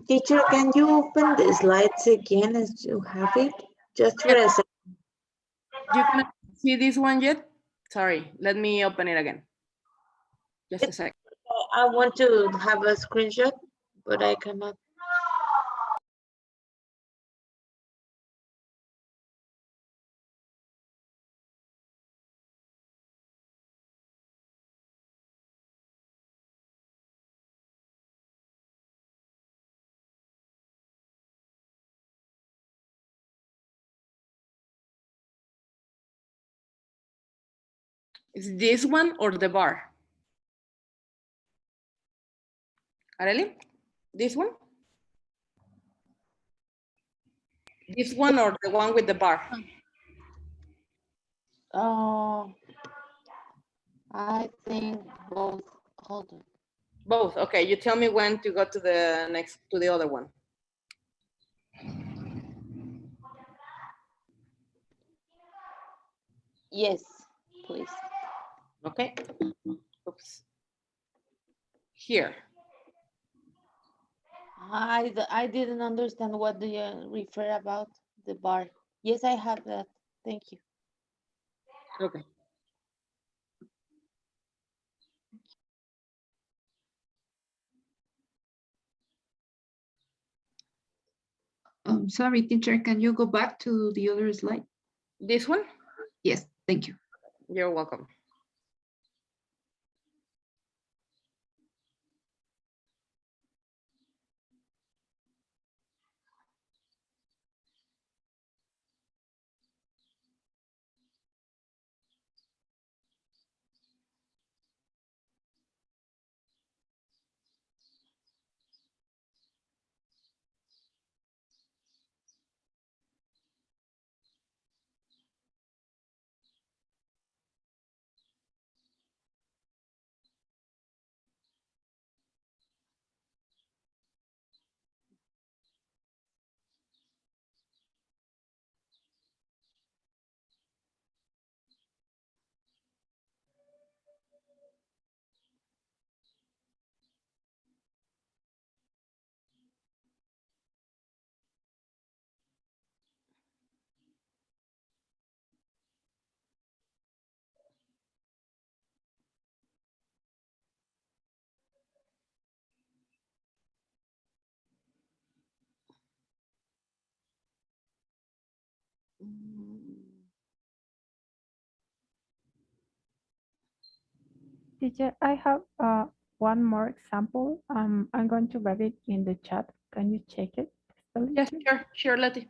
Teacher, can you open the slides again as you have it? Just for a second. You cannot see this one yet? Sorry, let me open it again. Just a sec. I want to have a screenshot, but I cannot. Is this one or the bar? Arely, this one? This one or the one with the bar? Oh, I think both. Hold on. Both. Okay, you tell me when to go to the next, to the other one. Yes, please. Okay. Oops. Here. I didn't understand what do you refer about the bar. Yes, I have that. Thank you. Okay. Sorry, teacher, can you go back to the other slide? This one? Yes, thank you. You're welcome. Teacher, I have one more example. I'm going to write it in the chat. Can you check it? Yes, sure, Letty.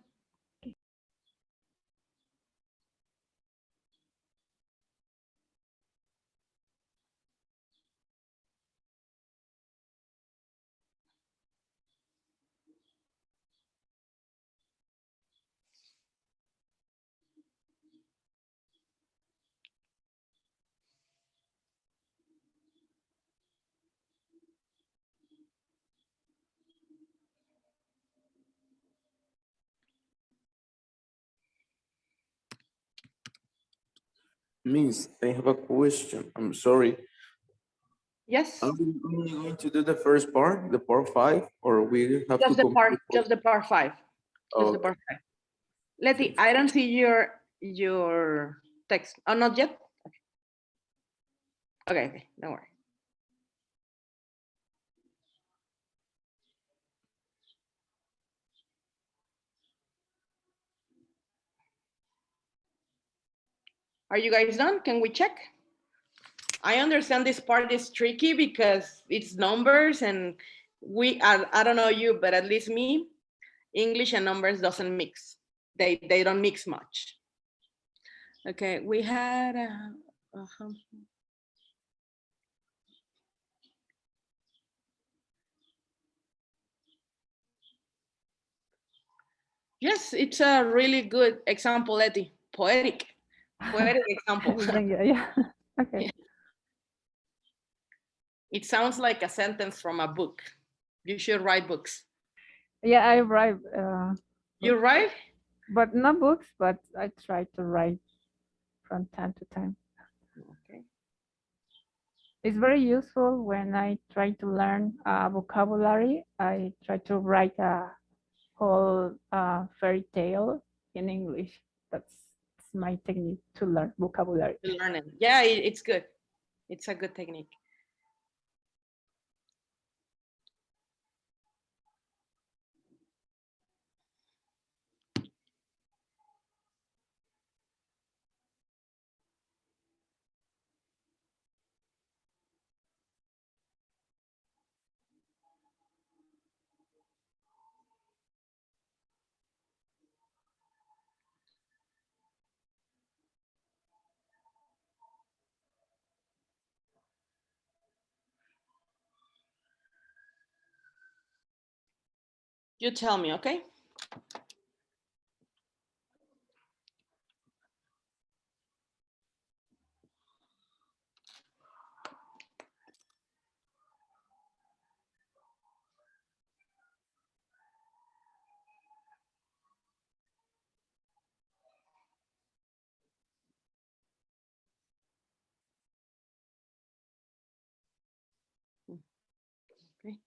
Miss, I have a question. I'm sorry. Yes, Are we only going to do the first part, the part 5, or we have just to the part, complete? just the part 5. Just the part 5. Letty, I don't see your text. Oh, not yet? Okay, don't worry. Are you guys done? Can we check? I understand this part is tricky because it's numbers and I don't know you, but at least me, English and numbers doesn't mix. They don't mix much. Okay, we had, yes, it's a really good example, Letty. Poetic example. Yeah. Okay. It sounds like a sentence from a book. You should write books. Yeah, I write, You write? but not books, but I try to write from time to time. Okay. It's very useful when I try to learn vocabulary. I try to write a whole fairy tale in English. That's my technique to learn vocabulary. To learn it. Yeah, it's good. It's a good technique. You tell me, okay? Okay.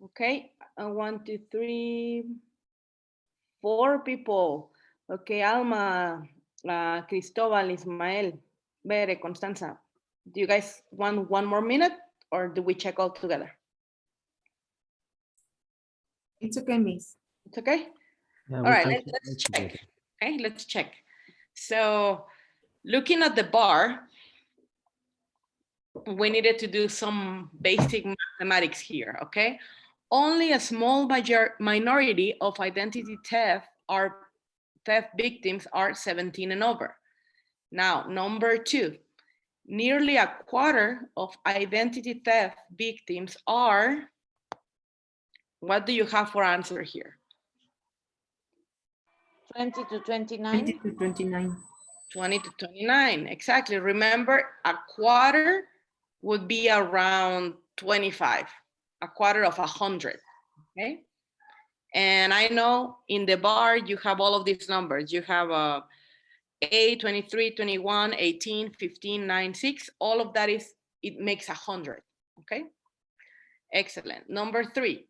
Okay, 1, 2, 3, 4 people. Okay, Alma, Cristobal, Ismael, Bere, Constanza. Do you guys want 1 more minute or do we check all together? It's okay, Miss. It's okay? Yeah, All we right, can let's check check. together. Okay, let's check. So looking at the bar, we needed to do some basic mathematics here, okay? Only a small minority of identity theft victims are 17 and over. Now, number 2, nearly a quarter of identity theft victims are, what do you have for answer here? 20 to 29. 20 to 29. 20 to 29, exactly. Remember, a quarter would be around 25, a quarter of 100, okay? And I know in the bar, you have all of these numbers. You have 8, 23, 21, 18, 15, 9, 6. All of that it makes 100, okay? Excellent. Number 3,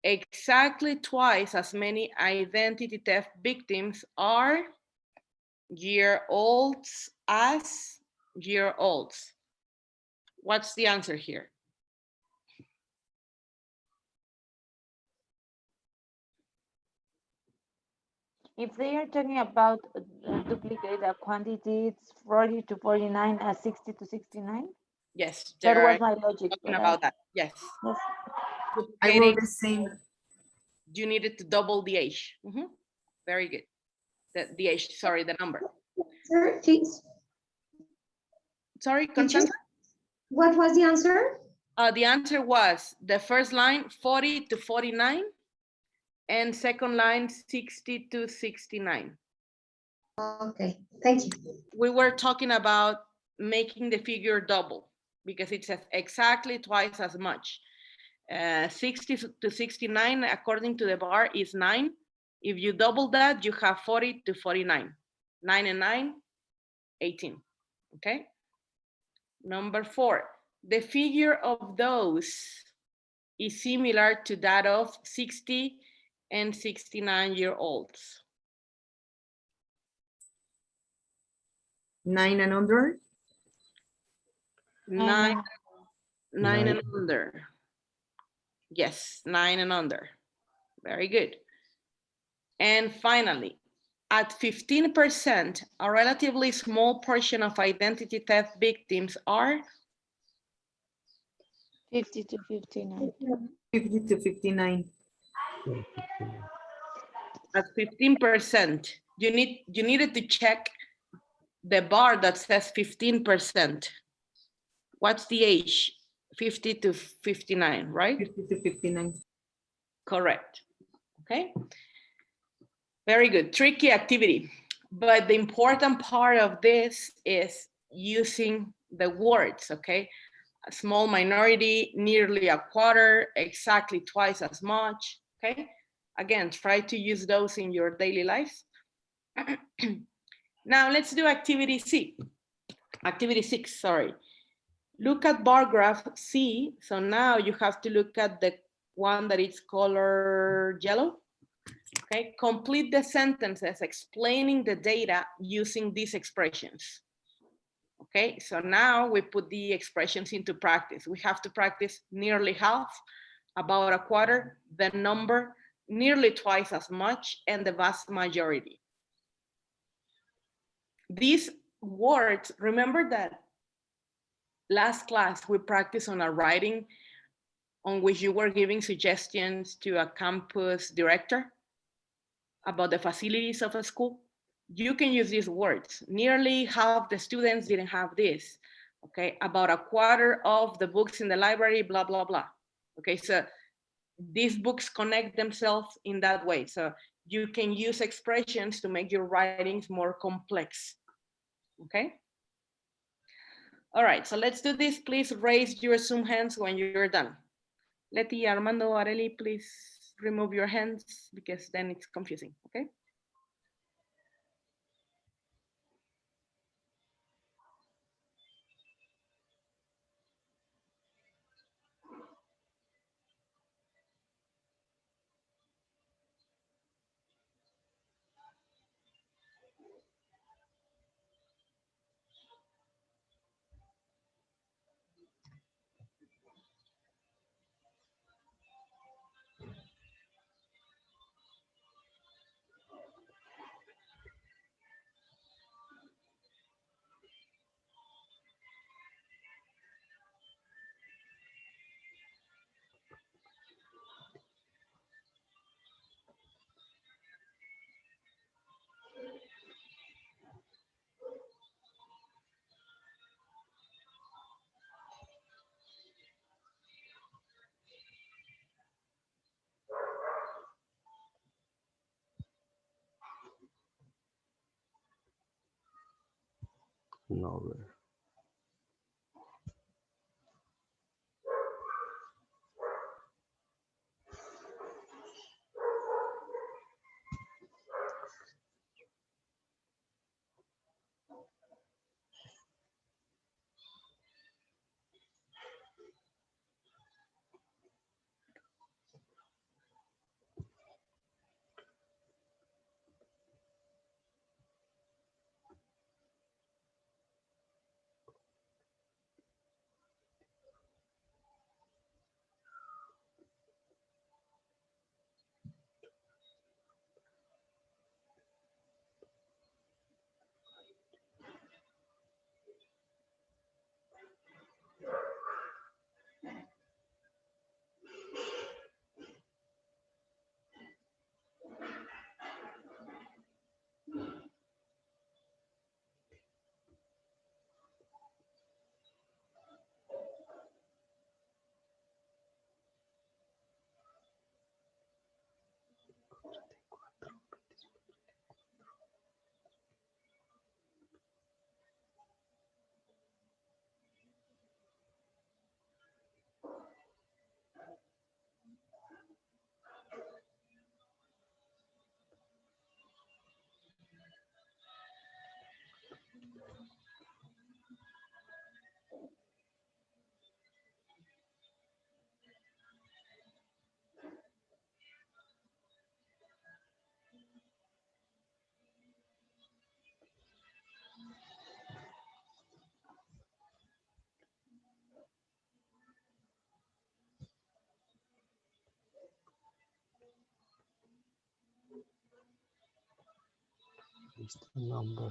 exactly twice as many identity theft victims are year-olds as year-olds. What's the answer here? If they are talking about duplicate quantity, it's 40 to 49 and 60 to 69. Yes, That they're was my logic. talking about that. Yes. Yes. I wrote the same. You needed to double the age. Very good. The age, sorry, the number. Sir, please. Sorry, Teacher? Constanza? What was the answer? The answer was the first line 40 to 49 and second line 60 to 69. Okay, thank you. We were talking about making the figure double because it says exactly twice as much. 60 to 69 according to the bar is 9. If you double that, you have 40 to 49. 9 and 9, 18. Okay. Number 4, the figure of those is similar to that of 60 and 69-year-olds. 9 and under. 9 Nine. and under. Yes, 9 and under. Very good. And finally, at 15%, a relatively small portion of identity theft victims are 50 to 59. 50 to 59. at 15%. You needed to check the bar that says 15%. What's the age? 50 to 59, right? 50 to 59. Correct. Okay. Very good. Tricky activity. But the important part of this is using the words, okay? A small minority, nearly a quarter, exactly twice as much, okay? Again, try to use those in your daily life. Now let's do activity C. Activity 6, sorry. Look at bar graph C. So now you have to look at the one that is colored yellow. Okay, complete the sentences explaining the data using these expressions. Okay, so now we put the expressions into practice. We have to practice nearly half, about a quarter, the number, nearly twice as much, and the vast majority. These words, remember that last class we practiced on a writing on which you were giving suggestions to a campus director about the facilities of a school? You can use these words. Nearly half the students didn't have this. Okay, about a quarter of the books in the library, blah, blah, blah. Okay, so these books connect themselves in that way. So you can use expressions to make your writings more complex. Okay. All right, so let's do this. Please raise your Zoom hands when you're done. Leti, Armando, Areli, please remove your hands because then it's confusing, okay? No. It's the number.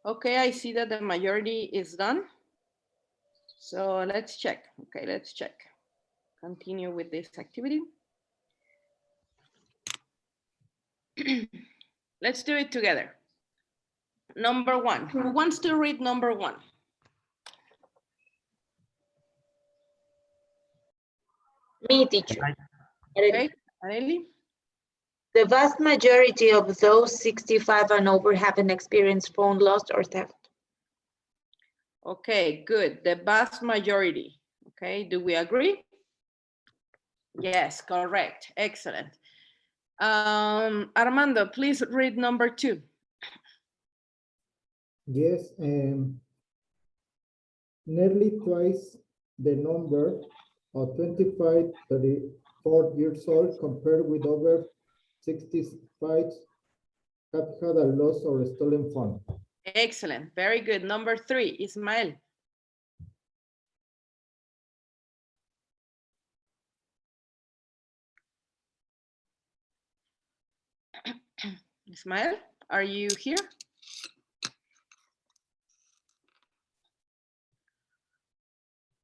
Okay, I see that the majority is done. So let's check. Okay, let's check. Continue with this activity. Let's do it together. Number one, who wants to read number one? Me, teacher. Okay, Arely? The vast majority of those 65 and over haven't experienced phone loss or theft. Okay, good. The vast majority. Okay, do we agree? Yes, correct. Excellent. Armando, please read number two. Yes, nearly twice the number of 25, 34 years old compared with over 65 have had a lost or stolen phone. Excellent. Very good. Number three, Ismael. Ismael, are you here?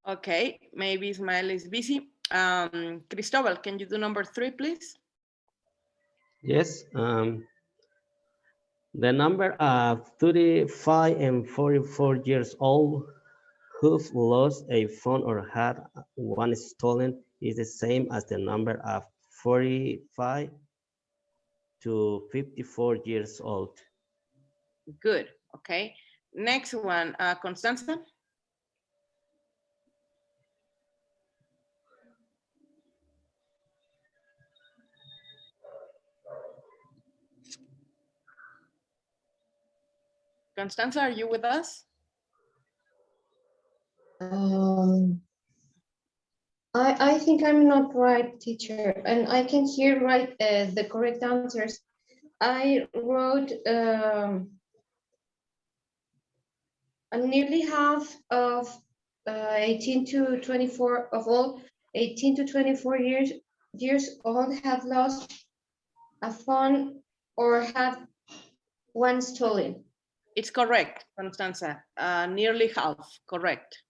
Okay, maybe Ismael is busy. Cristobal, can you do number three, please? Yes. The number of 35 and 44 years old who've lost a phone or had one stolen is the same as the number of 45 to 54 years old. Good. Okay. Next one, Constanza. Constanza, are you with us? I think I'm not right, teacher, and I can hear right the correct answers. I wrote nearly half of 18 to 24 of all 18 to 24 years old have lost a phone or have one stolen. It's correct, Constanza. Nearly half, correct.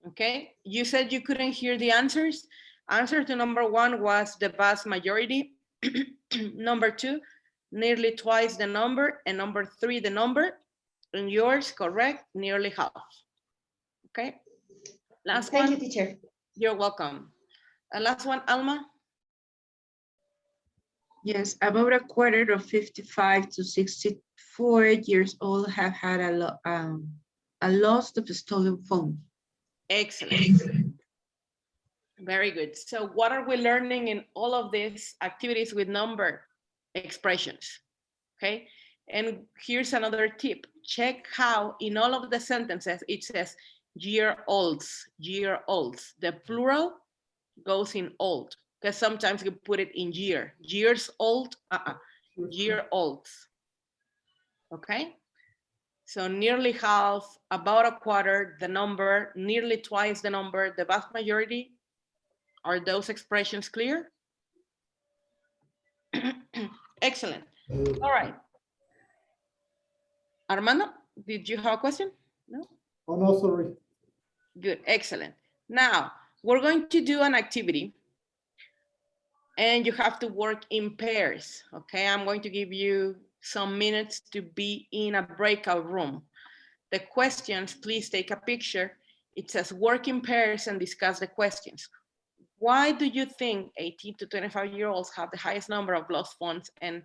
Okay, you said you couldn't hear the answers. Answer to number 1 was the vast majority. Number 2, nearly twice the number. And number 3, the number. And yours, correct, nearly half. Okay, last Thank one. you, teacher. You're welcome. Last one, Alma. Yes, about a quarter of 55 to 64 years old have had a loss of a stolen phone. Excellent. Very good. So what are we learning in all of these activities with number expressions? Okay. And here's another tip. Check how in all of the sentences it says year-olds, year-olds. The plural goes in old, because sometimes you put it in year. Years old, year-olds. Okay. So nearly half, about a quarter, the number, nearly twice the number, the vast majority. Are those expressions clear? Excellent. All right. Armando, did you have a question? No? Oh, no, sorry. Good, excellent. Now, we're going to do an activity and you have to work in pairs, okay? I'm going to give you some minutes to be in a breakout room. The questions, please take a picture. It says work in pairs and discuss the questions. Why do you think 18 to 25-year-olds have the highest number of lost phones and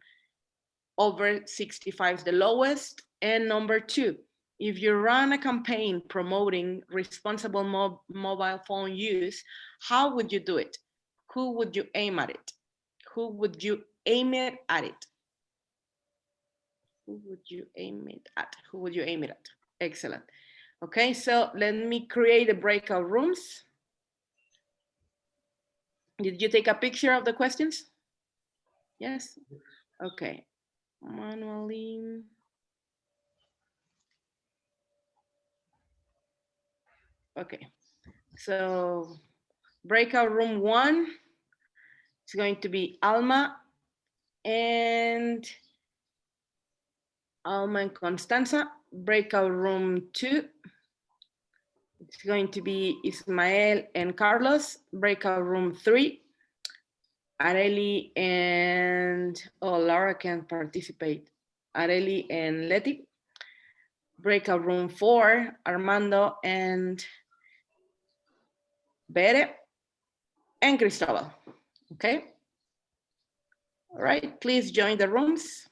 over 65 is the lowest? And number 2, if you run a campaign promoting responsible mobile phone use, how would you do it? Who would you aim at it? Who would you aim it at it? Who would you aim it at? Who would you aim it at? Excellent. Okay, so let me create the breakout rooms. Did you take a picture of the questions? Yes? Okay. Manually. Okay. So breakout room 1 is going to be Alma and Constanza. Breakout room 2. It's going to be Ismael and Carlos. Breakout room 3. Areli and, Laura can participate. Areli and Leti. Breakout room 4, Armando and Bere and Cristobal. Okay. All right, please join the rooms.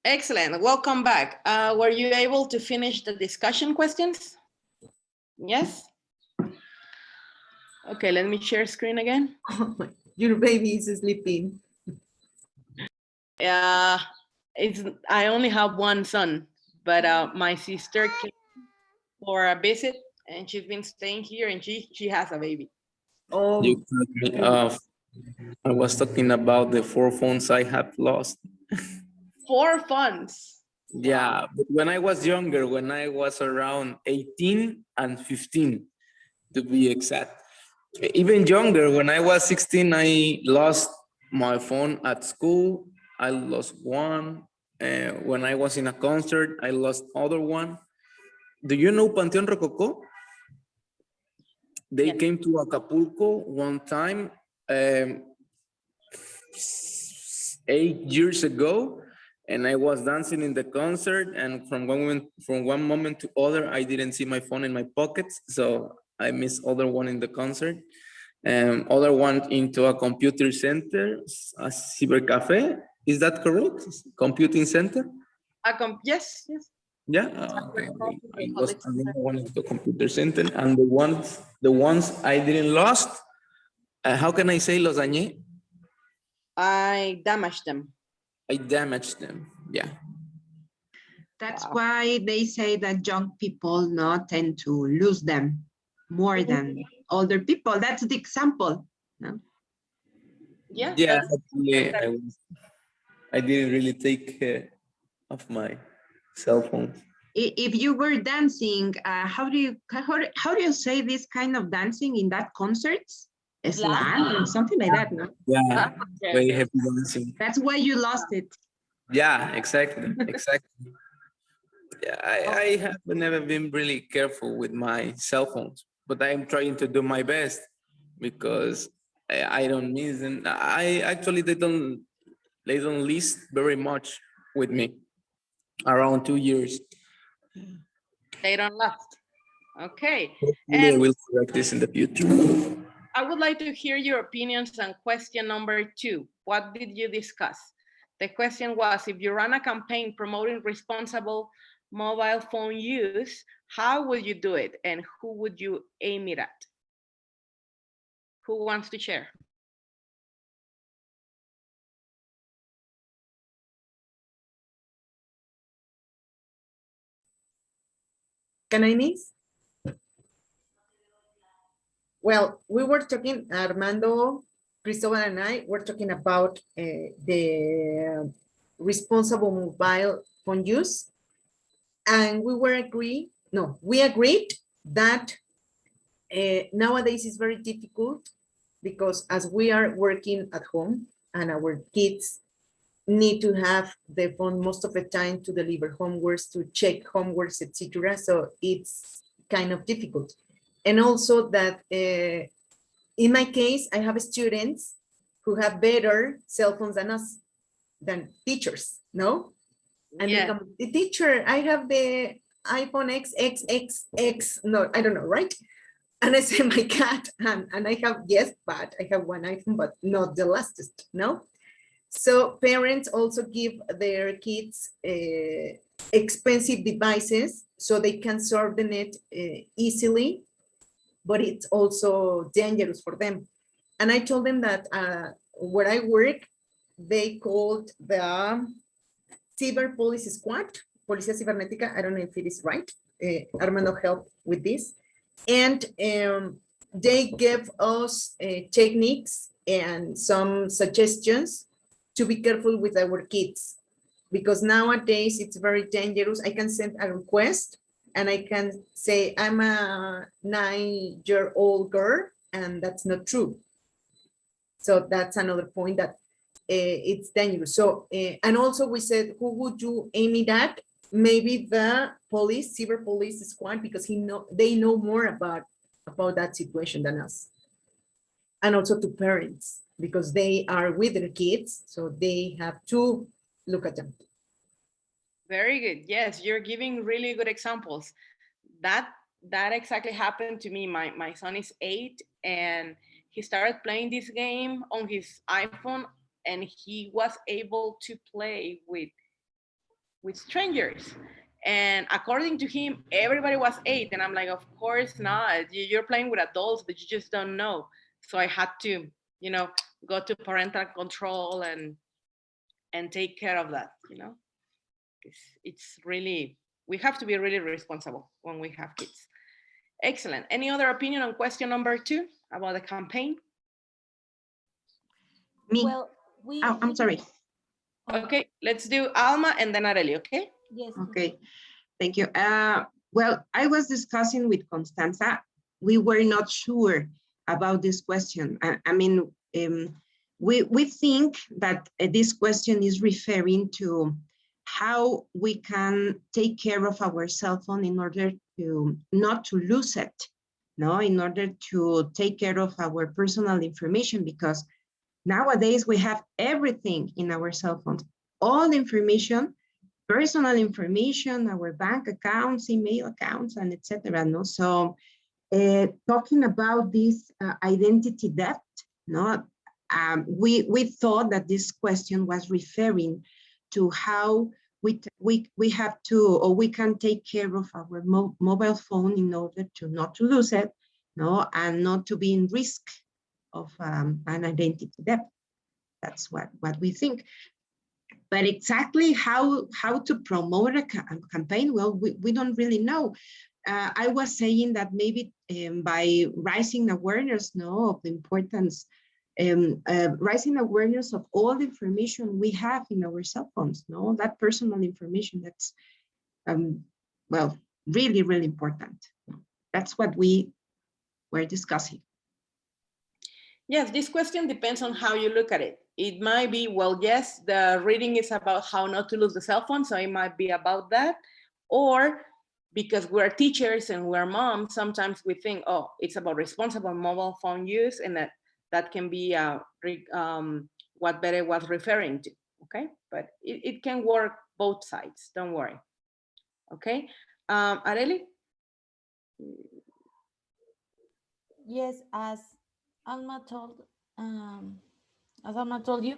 Excellent. Welcome back. Were you able to finish the discussion questions? Yes? Okay, let me share screen again. Your baby is sleeping. I only have one son, but my sister came for a visit and she's been staying here and she has a baby. Oh, You cut me off. I was talking about the 4 phones I have lost. 4 phones. Yeah, but when I was younger, when I was around 18 and 15, to be exact. Even younger, when I was 16, I lost my phone at school. I lost one. When I was in a concert, I lost other one. Do you know Panteón Rococó? They Yes. came to Acapulco one time, 8 years ago, and I was dancing in the concert, and from one moment to other, I didn't see my phone in my pockets, so I missed other one in the concert. Other one into a computer center, a cyber cafe. Is that correct? Computing center? Yes, yes. Yeah. Okay. I was another one into computer center, and the ones I didn't lost. How can I say los dañé? I damaged them. I damaged them. Yeah. That's Wow. why they say that young people not tend to lose them more than older people. That's the example. No? Yeah. Yeah. that's- I didn't really take care of my cell phone. If you were dancing, how do you say this kind of dancing in that concerts? Slam or something like that, no? Yeah. Okay, Very okay. happy dancing. That's why you lost it. Yeah, exactly. Exactly. Yeah, I have never been really careful with my cell phones, but I'm trying to do my best because I don't miss them. I actually they don't list very much with me, around 2 years. They don't last. Okay. Hopefully I And will correct this in the future. I would like to hear your opinions on question number 2. What did you discuss? The question was, if you run a campaign promoting responsible mobile phone use, how would you do it and who would you aim it at? Who wants to share? can I miss? Well, we were talking, Armando, Cristobal and I were talking about the responsible mobile phone use. And we agreed that nowadays it's very difficult because as we are working at home and our kids need to have the phone most of the time to deliver homeworks, to check homeworks, etc. So it's kind of difficult. And also that in my case, I have students who have better cell phones than us, than teachers, no? And they come, the teacher, I have the iPhone XXXX, no, I don't know, right? And I say my cat, and I have, yes, but I have one iPhone, but not the latest, no? So parents also give their kids expensive devices so they can surf the net easily, but it's also dangerous for them. And I told them that where I work, they called the Cyber Police Squad, Policía Cibernética, I don't know if it is right. Armando helped with this. And they gave us techniques and some suggestions to be careful with our kids, because nowadays it's very dangerous. I can send a request and I can say, I'm a 9-year-old girl, and that's not true. So that's another point that it's dangerous. So, and also we said, who would you aim it at? Maybe the police, cyber police squad, because they know more about that situation than us. And also to parents, because they are with their kids, so they have to look at them. Very good. Yes, you're giving really good examples. That exactly happened to me. My son is 8 and he started playing this game on his iPhone, and he was able to play with strangers. And according to him, everybody was 8. And I'm like, of course not. You're playing with adults, but you just don't know. So I had to, go to parental control and take care of that, it's really, we have to be really responsible when we have kids. Excellent. Any other opinion on question number 2 about the campaign? Me. Well, we. Oh, I'm sorry. Okay, let's do Alma and then Areli, okay? Yes. Okay, thank you. Well, I was discussing with Constanza. We were not sure about this question. I mean, we think that this question is referring to how we can take care of our cell phone in order to not to lose it, no, in order to take care of our personal information, because nowadays we have everything in our cell phones, all information, personal information, our bank accounts, email accounts, and etc. No, so talking about this identity theft, no, we thought that this question was referring to how we have to, or we can take care of our mobile phone in order to not to lose it, no, and not to be in risk of an identity theft. That's what we think. But exactly how to promote a campaign, well, we don't really know. I was saying that maybe by raising awareness, no, of the importance, raising awareness of all the information we have in our cell phones, no, that personal information that's, well, really, really important. That's what we were discussing. Yes, this question depends on how you look at it. It might be, well, yes, the reading is about how not to lose the cell phone, so it might be about that. Or because we're teachers and we're moms, sometimes we think, oh, it's about responsible mobile phone use, and that can be what Bere was referring to, okay? But it can work both sides, don't worry, okay? Areli? Yes, as Alma told you,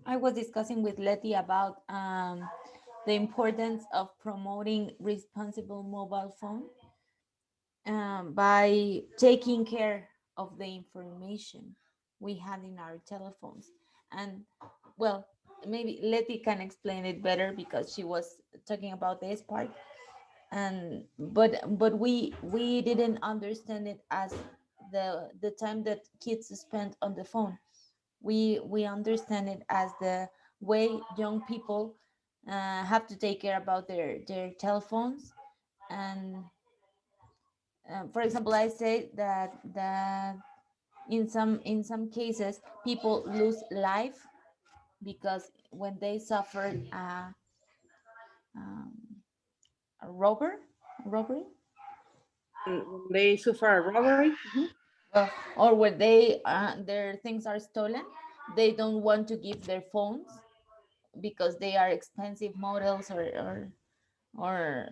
I was discussing with Letty about the importance of promoting responsible mobile phone by taking care of the information we have in our telephones. And well, maybe Letty can explain it better because she was talking about this part. And but we didn't understand it as the time that kids spend on the phone. We understand it as the way young people have to take care about their telephones. And for example, I say that in some cases people lose life because when they suffer a robbery. They suffer a robbery. Or when they their things are stolen, they don't want to give their phones because they are expensive models or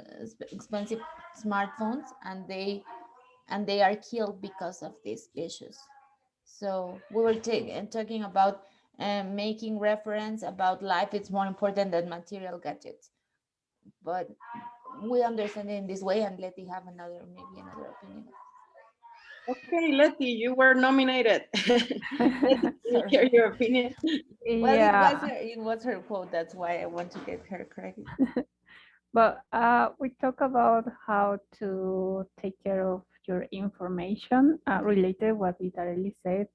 expensive smartphones, and they are killed because of these issues. So we were talking about making reference about life. It's more important than material gadgets, but we understand it in this way. And Letty have maybe another opinion. Okay, Letty, you were nominated. Let's hear your opinion. Well, Yeah, it was her quote. That's why I want to get her credit. but we talk about how to take care of your information related what Vitarelli said.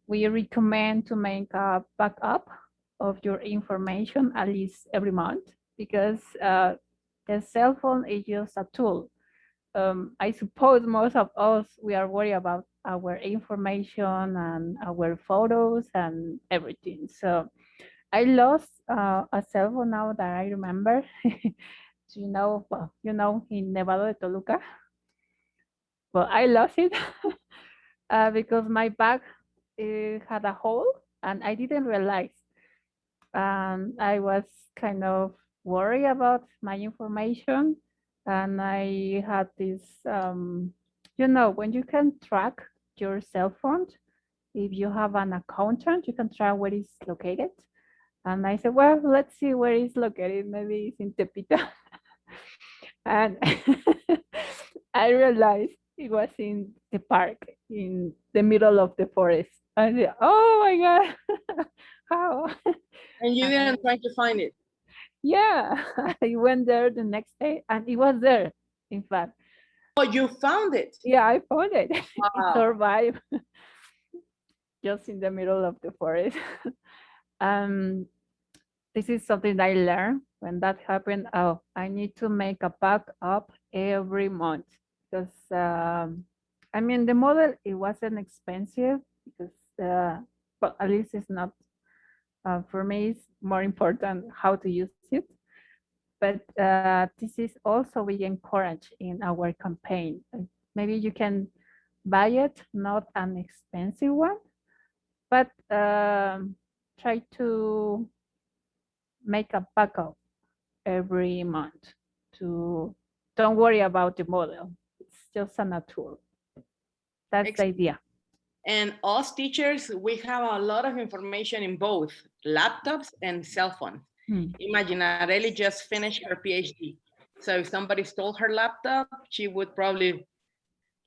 We recommend to make a backup of your information at least every month, because the cell phone is just a tool. I suppose most of us, we are worried about our information and our photos and everything. So I lost a cell phone now that I remember. Well, in Nevado de Toluca. Well, I lost it because my bag had a hole and I didn't realize. I was kind of worried about my information, and I had this you know, when you can track your cell phone, if you have an accountant, you can track where it's located. And I said, well, let's see where it's located. Maybe it's in Tepito. And I realized it was in the park, in the middle of the forest. I said, oh my God, how? And you didn't try to find it. Yeah, I went there the next day and it was there, in fact. Oh, you found it. Yeah, I found it. It Wow. survived just in the middle of the forest. This is something I learned when that happened. Oh, I need to make a backup every month because I mean the model, it wasn't expensive because but at least it's not for me. It's more important how to use it. But this is also we encourage in our campaign. Maybe you can buy it, not an expensive one, but try to make a backup every month. To don't worry about the model. It's just a tool. That's the idea. And us teachers, we have a lot of information in both laptops and cell phones. Imagine Areli just finished her PhD. So if somebody stole her laptop, she would probably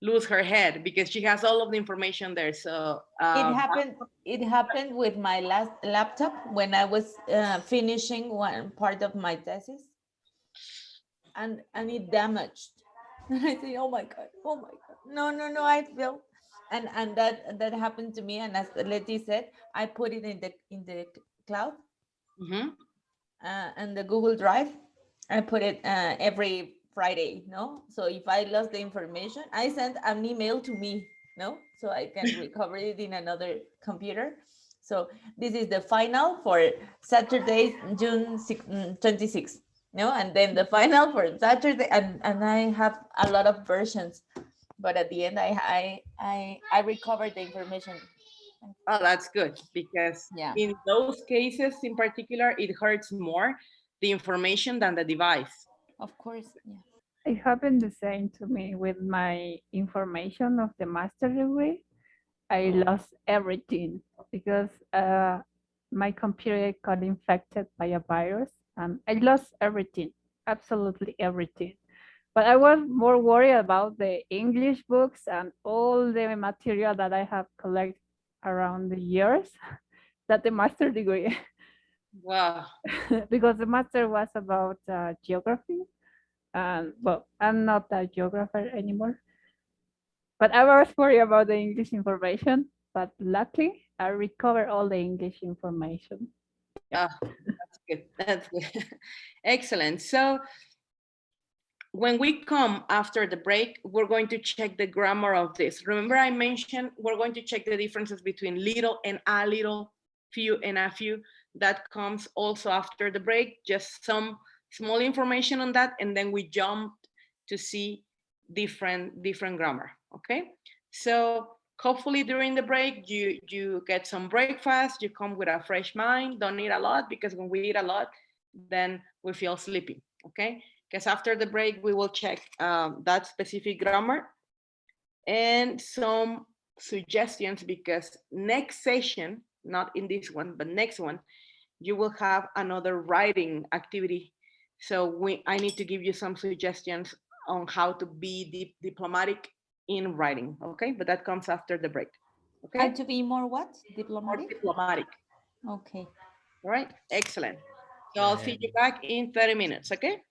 lose her head because she has all of the information there. So it happened with my last laptop when I was finishing one part of my thesis, and it damaged. And I say, oh my God, no, I feel, and that happened to me. And as Letty said, I put it in the cloud, and the Google Drive. I put it every Friday, no? So if I lost the information, I send an email to me, no? So I can recover it in another computer. So this is the final for Saturday, June 26th, no? And then the final for Saturday, and I have a lot of versions, but at the end, I recovered the information. Oh, that's good, because in those cases in particular, it hurts more the information than the device. Of course, yeah. It happened the same to me with my information of the master degree. I lost everything because my computer got infected by a virus and I lost everything, absolutely everything. But I was more worried about the English books and all the material that I have collected around the years that the master degree. Wow. Because the master was about geography. Well, I'm not a geographer anymore. But I was worried about the English information. But luckily, I recovered all the English information. Yeah, that's good. That's good. Excellent. So when we come after the break, we're going to check the grammar of this. Remember I mentioned we're going to check the differences between little and a little, few and a few. That comes also after the break, just some small information on that, and then we jump to see different grammar, okay? So hopefully during the break, you get some breakfast, you come with a fresh mind, don't eat a lot, because when we eat a lot, then we feel sleepy, okay? Because after the break, we will check that specific grammar and some suggestions, because next session, not in this one, but next one, you will have another writing activity. So I need to give you some suggestions on how to be diplomatic in writing, okay? But that comes after the break, okay? How to be more what? Diplomatic? More diplomatic. Okay. All right, excellent. So I'll see you back in 30 minutes, okay?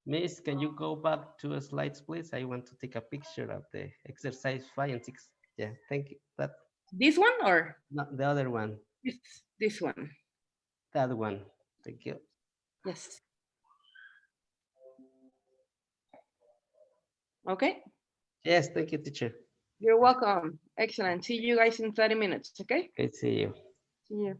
Miss, can you go back 2 slides, please? I want to take a picture of the exercise 5 and 6. Yeah, thank you. This one or? Not the other one. This one. That one. Thank you. Yes. Okay. Yes, thank you, teacher. You're welcome. Excellent. See you guys in 30 minutes, okay? Okay, see you. See you.